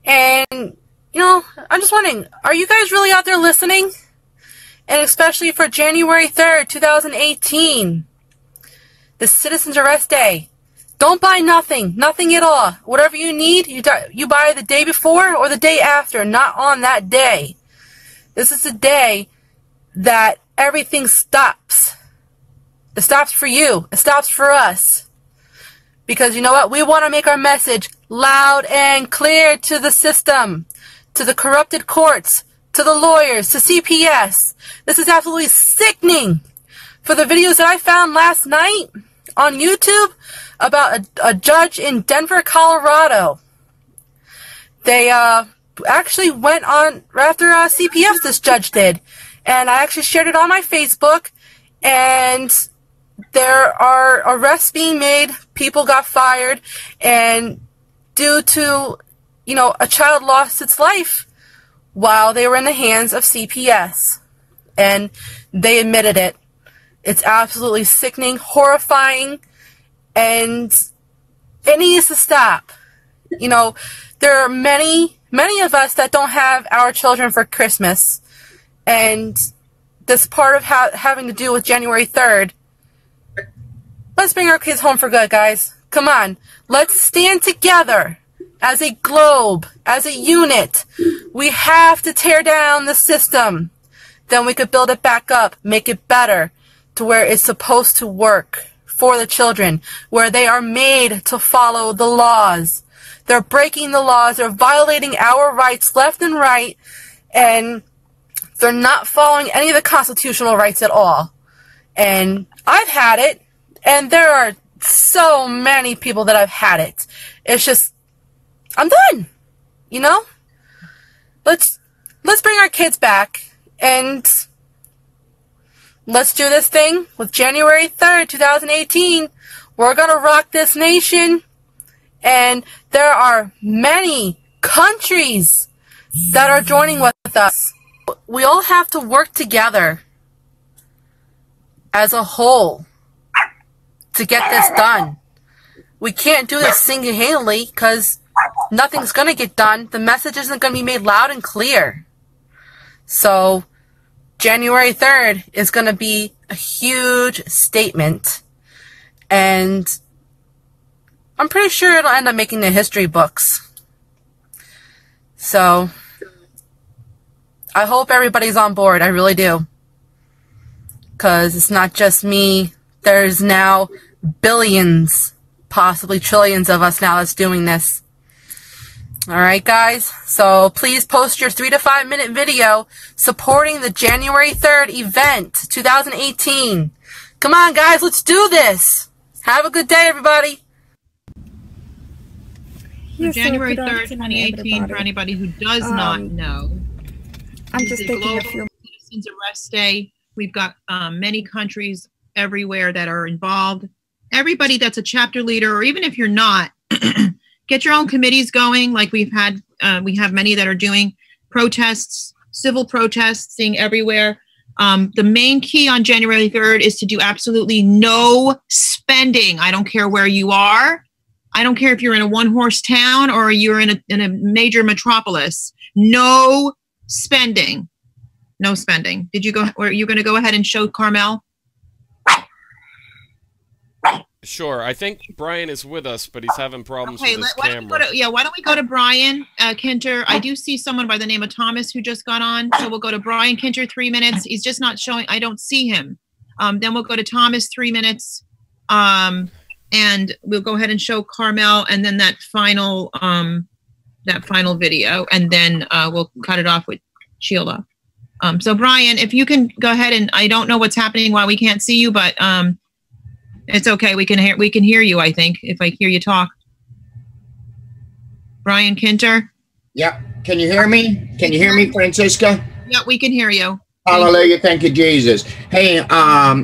And, you know, I'm just wondering, are you guys really out there listening? And especially for January 3rd, 2018, the Citizens Arrest Day. Don't buy nothing at all. Whatever you need, you buy the day before or the day after, not on that day. This is the day that everything stops. It stops for you. It stops for us. Because you know what? We want to make our message loud and clear to the system, to the corrupted courts, to the lawyers, to CPS. This is absolutely sickening. For the videos that I found last night on YouTube about a judge in Denver, Colorado. They actually went on after CPS, this judge did. And I actually shared it on my Facebook. And there are arrests being made, people got fired, and due to, you know, a child lost its life while they were in the hands of CPS. And they admitted it. It's absolutely sickening, horrifying, and it needs to stop. You know, there are many of us that don't have our children for Christmas, and this part of having to do with January 3rd. Let's bring our kids home for good, guys. Come on. Let's stand together as a globe, as a unit. We have to tear down the system. Then we could build it back up, make it better to where it's supposed to work for the children, where they are made to follow the laws. They're breaking the laws. They're violating our rights left and right, and they're not following any of the constitutional rights at all. And I've had it. And there are so many people that have had it. It's just, I'm done. You know? Let's bring our kids back and let's do this thing with January 3rd, 2018. We're gonna rock this nation. And there are many countries that are joining with us. We all have to work together as a whole to get this done. We can't do this single-handedly because nothing's going to get done. The message isn't going to be made loud and clear. So January 3rd is going to be a huge statement. And I'm pretty sure it'll end up making the history books. So I hope everybody's on board. I really do. Because it's not just me. There's now billions, possibly trillions of us now that's doing this. Alright, guys? So please post your 3 to 5 minute video supporting the January 3rd event, 2018. Come on, guys, let's do this. Have a good day, everybody. So January 3rd, 2018, for anybody who does not know, I'm just taking Global a few. Citizens Arrest Day. We've got many countries everywhere that are involved. Everybody that's a chapter leader, or even if you're not, get your own committees going. Like we have many that are doing protests, civil protesting everywhere. The main key on January 3rd is to do absolutely no spending. I don't care where you are. I don't care if you're in a one-horse town or you're in a major metropolis. No spending. No spending. Did you go, or are you going to go ahead and show Carmel? Sure. I think Brian is with us, but he's having problems with his camera. Why don't we go to Brian Kinter? I do see someone by the name of Thomas who just got on. So we'll go to Brian Kinter, 3 minutes. He's just not showing. I don't see him. Then we'll go to Thomas, 3 minutes. And we'll go ahead and show Carmel and then that final video. And then we'll cut it off with Sheila. So Brian, if you can go ahead, and I don't know what's happening, why we can't see you, but It's okay. We can hear you, I think, if I hear you talk. Brian Kinter? Yep. Can you hear me? Can you hear me, Francisca? Yeah, we can hear you. Hallelujah. Thank you, Jesus. Hey,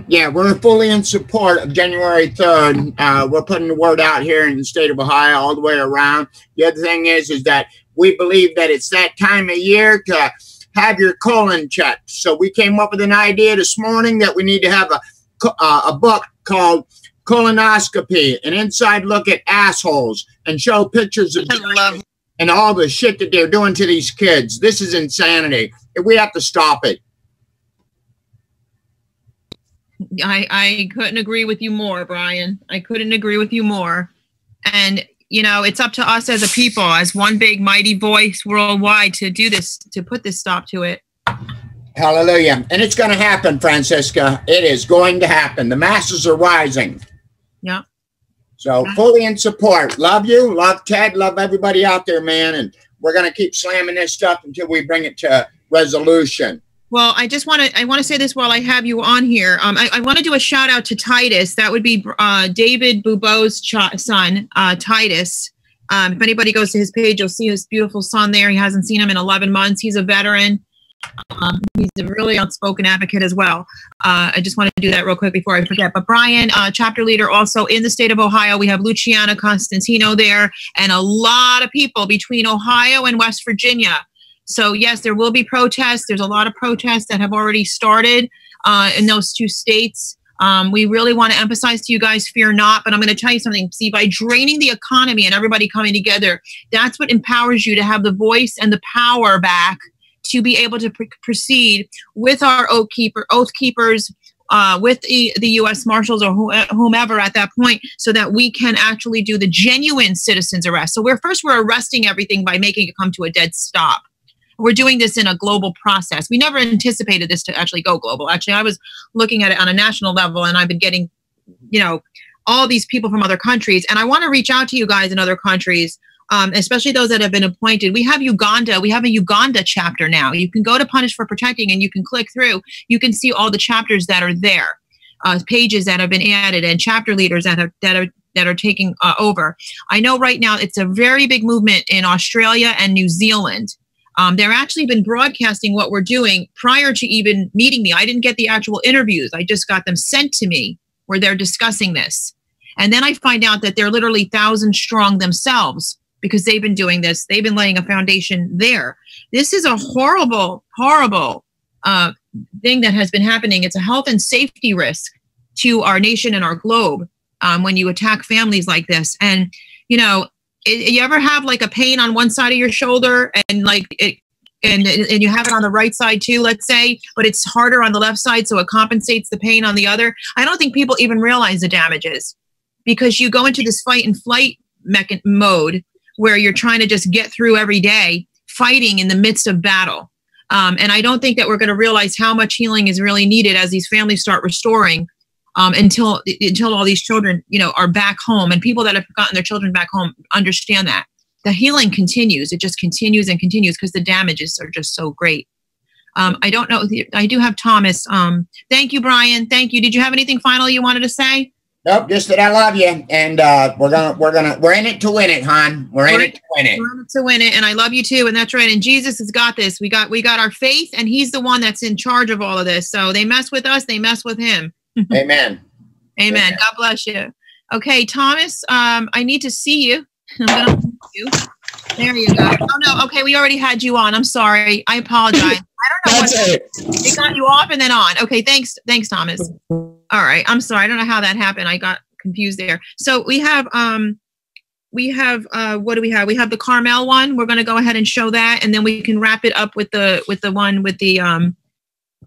yeah, we're fully in support of January 3rd. We're putting the word out here in the state of Ohio all the way around. The other thing is that we believe that it's that time of year to have your colon checked. So we came up with an idea this morning that we need to have a book called Colonoscopy, an inside look at assholes, and show pictures of and all the shit that they're doing to these kids. This is insanity. We have to stop it. I couldn't agree with you more, Brian. I couldn't agree with you more. And, you know, it's up to us as a people, as one big mighty voice worldwide to do this, to put this stop to it. Hallelujah. And it's going to happen, Francisca. It is going to happen. The masses are rising. Yeah. So fully in support. Love you. Love Ted. Love everybody out there, man. And we're going to keep slamming this stuff until we bring it to resolution. Well, I want to say this while I have you on here. I want to do a shout out to Titus. That would be David Bubo's son, Titus. If anybody goes to his page, you'll see his beautiful son there. He hasn't seen him in 11 months. He's a veteran. He's a really outspoken advocate as well. I just want to do that real quick before I forget. But Brian, chapter leader also in the state of Ohio. We have Luciana Constantino there and a lot of people between Ohio and West Virginia. So yes, there will be protests. There's a lot of protests that have already started in those two states. We really want to emphasize to you guys, fear not, but I'm going to tell you something. See, by draining the economy and everybody coming together, that's what empowers you to have the voice and the power back to be able to proceed with our oath keepers, with the U.S. Marshals or whomever at that point, so that we can actually do the genuine citizens arrest. So we're arresting everything by making it come to a dead stop. We're doing this in a global process. We never anticipated this to actually go global. Actually, I was looking at it on a national level, and I've been getting, you know, all these people from other countries. And I want to reach out to you guys in other countries, especially those that have been appointed. We have Uganda. We have a Uganda chapter now. You can go to Punish for Protecting, and you can click through. You can see all the chapters that are there, pages that have been added, and chapter leaders that are taking over. I know right now it's a very big movement in Australia and New Zealand. They're actually been broadcasting what we're doing prior to even meeting me. I didn't get the actual interviews. I just got them sent to me where they're discussing this. And then I find out that they're literally 1,000 strong themselves because they've been doing this. They've been laying a foundation there. This is a horrible, horrible thing that has been happening. It's a health and safety risk to our nation and our globe when you attack families like this. And, you know, you ever have like a pain on one side of your shoulder and and you have it on the right side too, let's say, but it's harder on the left side, so it compensates the pain on the other? I don't think people even realize the damages because you go into this fight and flight mode where you're trying to just get through every day fighting in the midst of battle. And I don't think that we're going to realize how much healing is really needed as these families start restoring. Until all these children, you know, are back home, and people that have gotten their children back home understand that the healing continues. It just continues and continues because the damages are just so great. I don't know. I do have Thomas. Thank you, Brian. Thank you. Did you have anything final you wanted to say? Nope, just that I love you, and we're in it to win it, hon. We're in it to win it. We're in it to win it, and I love you too, and that's right. And Jesus has got this. We got our faith, and He's the one that's in charge of all of this. So they mess with us, they mess with Him. Amen. Amen. God bless you. Okay, Thomas, I need to see you. I'm going to you. There you go. Oh, no. Okay, we already had you on. I'm sorry. I apologize. I don't know it got you off and then on. Okay, thanks, Thomas. All right. I'm sorry. I don't know how that happened. I got confused there. So we have what do we have? We have the Carmel one. We're going to go ahead and show that, and then we can wrap it up with the one with the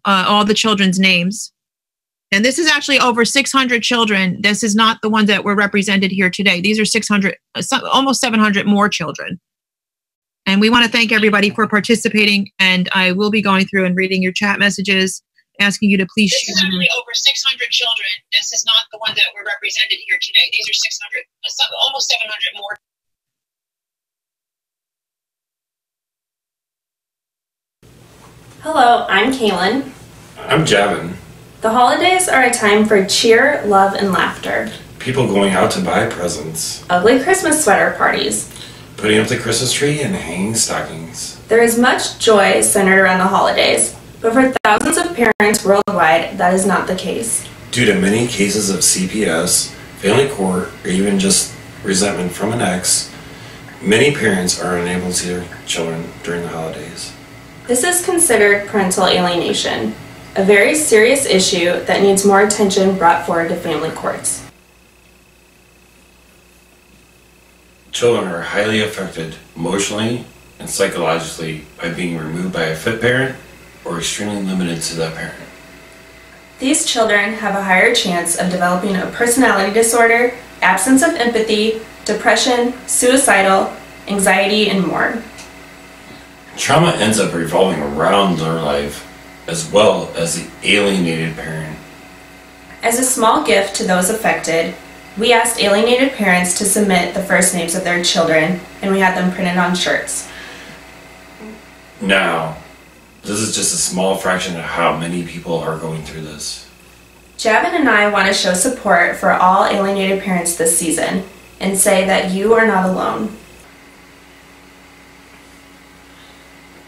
all the children's names. And this is actually over 600 children. This is not the ones that were represented here today. These are 600, almost 700 more children. And we want to thank everybody for participating. And I will be going through and reading your chat messages, asking you to please share. This is actually over 600 children. This is not the ones that were represented here today. These are 600, almost 700 more. Hello, I'm Kaylin. I'm Javin. The holidays are a time for cheer, love, and laughter. People going out to buy presents. Ugly Christmas sweater parties. Putting up the Christmas tree and hanging stockings. There is much joy centered around the holidays, but for thousands of parents worldwide, that is not the case. Due to many cases of CPS, family court, or even just resentment from an ex, many parents are unable to see their children during the holidays. This is considered parental alienation, a very serious issue that needs more attention brought forward to family courts. Children are highly affected emotionally and psychologically by being removed by a fit parent or extremely limited to that parent. These children have a higher chance of developing a personality disorder, absence of empathy, depression, suicidal, anxiety, and more. Trauma ends up revolving around their life as well as the alienated parent. As a small gift to those affected, we asked alienated parents to submit the first names of their children, and we had them printed on shirts. Now, this is just a small fraction of how many people are going through this. Javin and I want to show support for all alienated parents this season and say that you are not alone.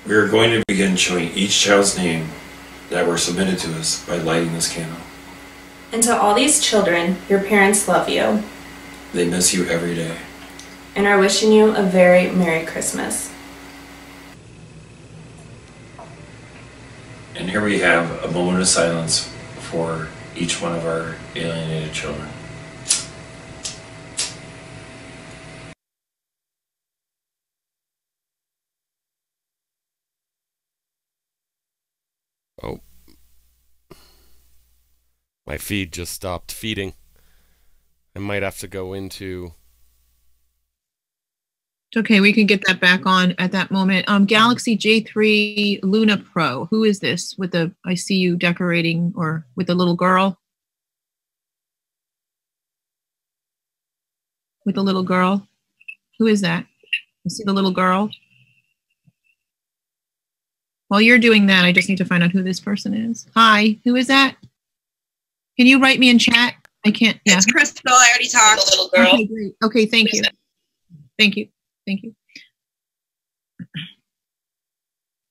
We are going to begin showing each child's name that were submitted to us by lighting this candle. And to all these children, your parents love you They miss you every day. and are wishing you a very Merry Christmas. And here we have a moment of silence for each one of our alienated children. Oh. My feed just stopped feeding. I might have to go into... It's okay, we can get that back on at that moment. Galaxy J3 Luna Pro. Who is this with the, I see you decorating, or with the little girl? With the little girl? Who is that? I see the little girl. While you're doing that, I just need to find out who this person is. Hi, who is that? Can you write me in chat? I can't. Yeah. It's Crystal. I already talked. The little girl. Okay, great. Okay, thank you. Thank you. Thank you.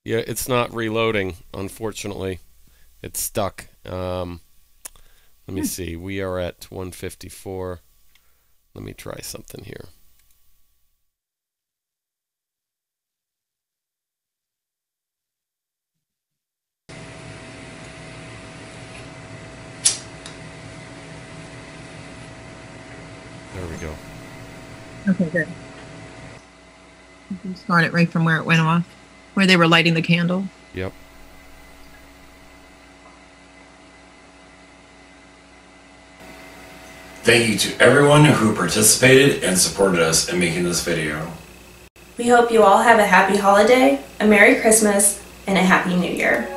Yeah, it's not reloading, unfortunately. It's stuck. Let me see. We are at 154. Let me try something here. There we go. Okay, good. You can start it right from where it went off, where they were lighting the candle. Yep. Thank you to everyone who participated and supported us in making this video. We hope you all have a happy holiday, a Merry Christmas, and a Happy New Year.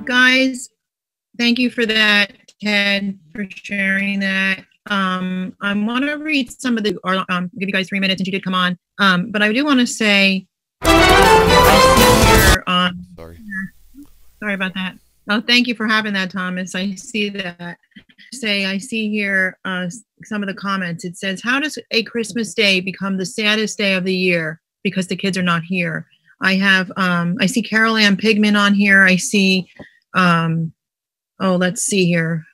Guys, thank you for that, Ted, for sharing that. I want to read some of the, or give you guys 3 minutes, and you did come on. But I do want to say, I see here, sorry about that. Oh, thank you for having that, Thomas. I see that. I see here some of the comments. It says, how does a Christmas day become the saddest day of the year because the kids are not here? I have, I see Carol Ann Pigman on here. I see, let's see here.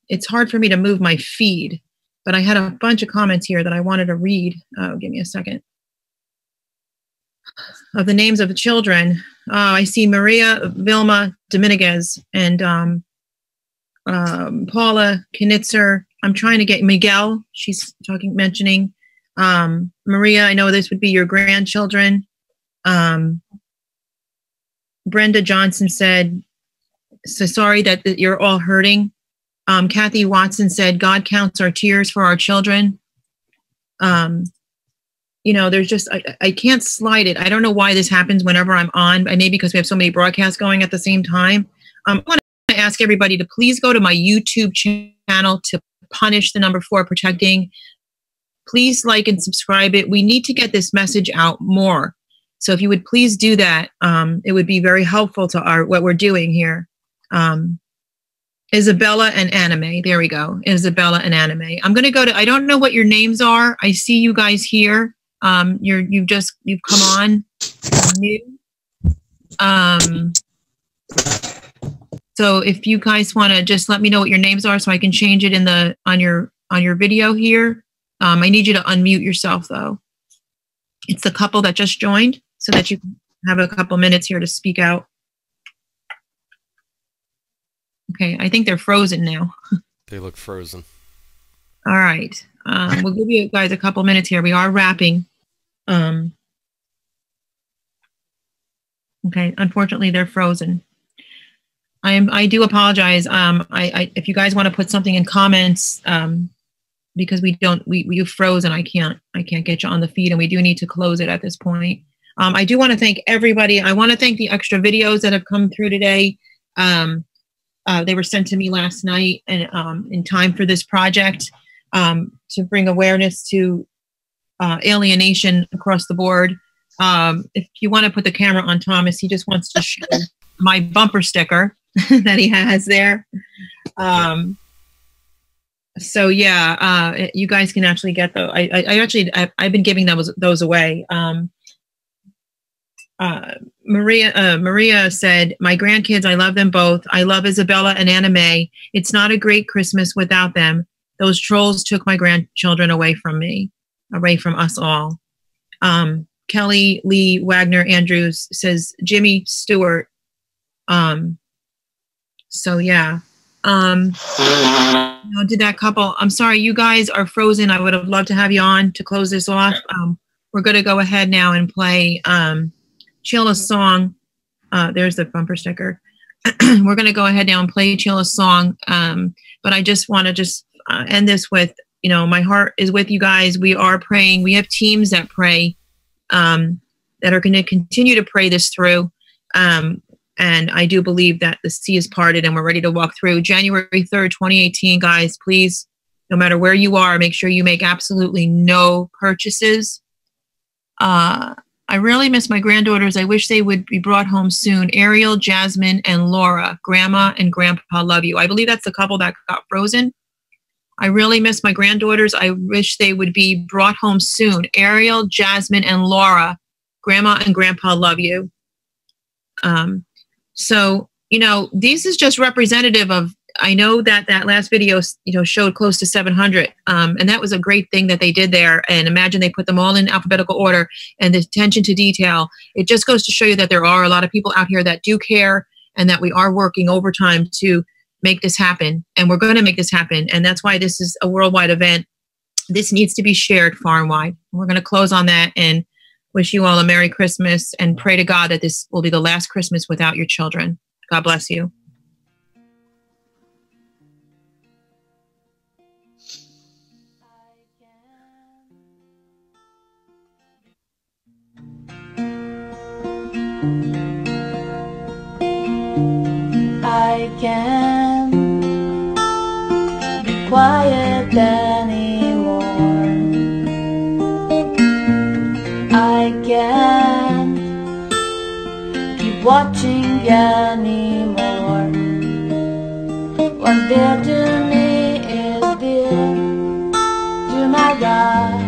It's hard for me to move my feed, but I had a bunch of comments here that I wanted to read. Give me a second. Of the names of the children. I see Maria Vilma Dominguez and Paula Knitzer. I'm trying to get Miguel. She's mentioning Maria. I know this would be your grandchildren. Brenda Johnson said, so sorry that you're all hurting. Kathy Watson said, God counts our tears for our children. You know, there's just, I can't slide it. I don't know why this happens whenever I'm on. Maybe because we have so many broadcasts going at the same time. I want to ask everybody to please go to my YouTube channel to Punish the Number 4 Protecting. Please like and subscribe it. We need to get this message out more. So if you would please do that, it would be very helpful to what we're doing here. Isabella and Anime. There we go. Isabella and Anime. I'm going to go to, I don't know what your names are. I see you guys here. You've come on new. So if you guys want to just let me know what your names are so I can change it on your video here. I need you to unmute yourself though. It's the couple that just joined so that you can have a couple minutes here to speak out. Okay, I think they're frozen now. They look frozen. All right. We'll give you guys a couple minutes here. We are wrapping. Okay, unfortunately, they're frozen. I do apologize. If you guys want to put something in comments, because you froze and I can't get you on the feed, and we do need to close it at this point. I do want to thank everybody. I want to thank the extra videos that have come through today. They were sent to me last night and in time for this project to bring awareness to alienation across the board. If you want to put the camera on Thomas, he just wants to show my bumper sticker that he has there. So yeah, you guys can actually get those. I've been giving those away. Maria said, my grandkids, I love them both. I love Isabella and Anime. It's not a great Christmas without them. Those trolls took my grandchildren away from me, away from us all. Kelly Lee Wagner Andrews says, Jimmy Stewart. So yeah. Did that couple. I'm sorry, you guys are frozen. I would have loved to have you on to close this off. We're going to go ahead now and play Chilla's song. There's the bumper sticker. We're going to go ahead now and play Chilla's song. But I just want to end this with, my heart is with you guys. We are praying. We have teams that pray, that are going to continue to pray this through. And I do believe that the sea is parted and we're ready to walk through. January 3rd, 2018, guys, please, no matter where you are, make sure you make absolutely no purchases. I really miss my granddaughters. I wish they would be brought home soon. Ariel, Jasmine, and Laura. Grandma and Grandpa love you. I believe that's the couple that got frozen. I really miss my granddaughters. I wish they would be brought home soon. Ariel, Jasmine, and Laura. Grandma and Grandpa love you. So, this is just representative of, I know that last video, showed close to 700. And that was a great thing that they did there. And imagine they put them all in alphabetical order and the attention to detail. It just goes to show you that there are a lot of people out here that do care and that we are working overtime to make this happen. And we're going to make this happen. And that's why this is a worldwide event. This needs to be shared far and wide. We're going to close on that and wish you all a Merry Christmas and pray to God that this will be the last Christmas without your children. God bless you. can't be quiet anymore. I can't keep watching anymore. What's dear to me is dear to my God.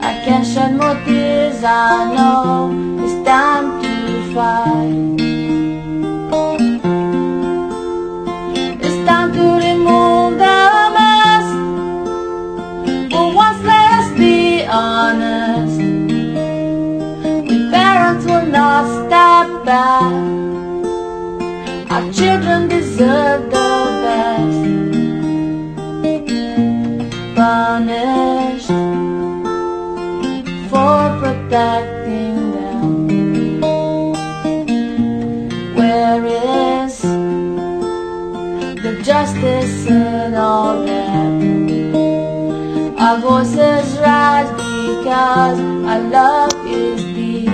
I can't shed more tears, I know it's time to fight. It's time to remove the mask. For once, let's be honest. We parents will not step back. Our children deserve the best. Punished for protecting them. Where is the justice in all that? Our voices rise because our love is deep.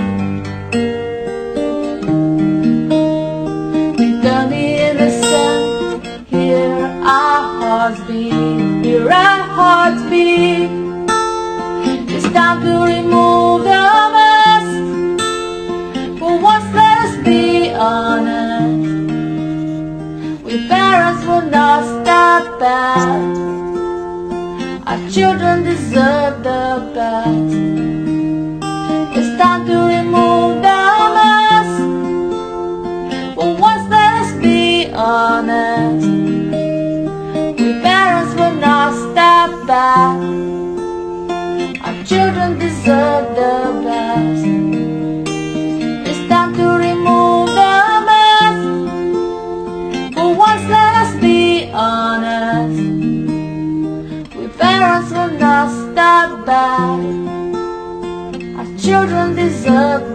Return the innocent, hear our hearts beat, hear our hearts beat. It's time to remove the mask. For once, let us be honest. We parents will not step back. Our children deserve the best. It's time to remove the mask. For once, let us be honest. We parents will not step back. Our children deserve the best. It's time to remove the mask. For once, let us be honest. We parents will not step back. Our children deserve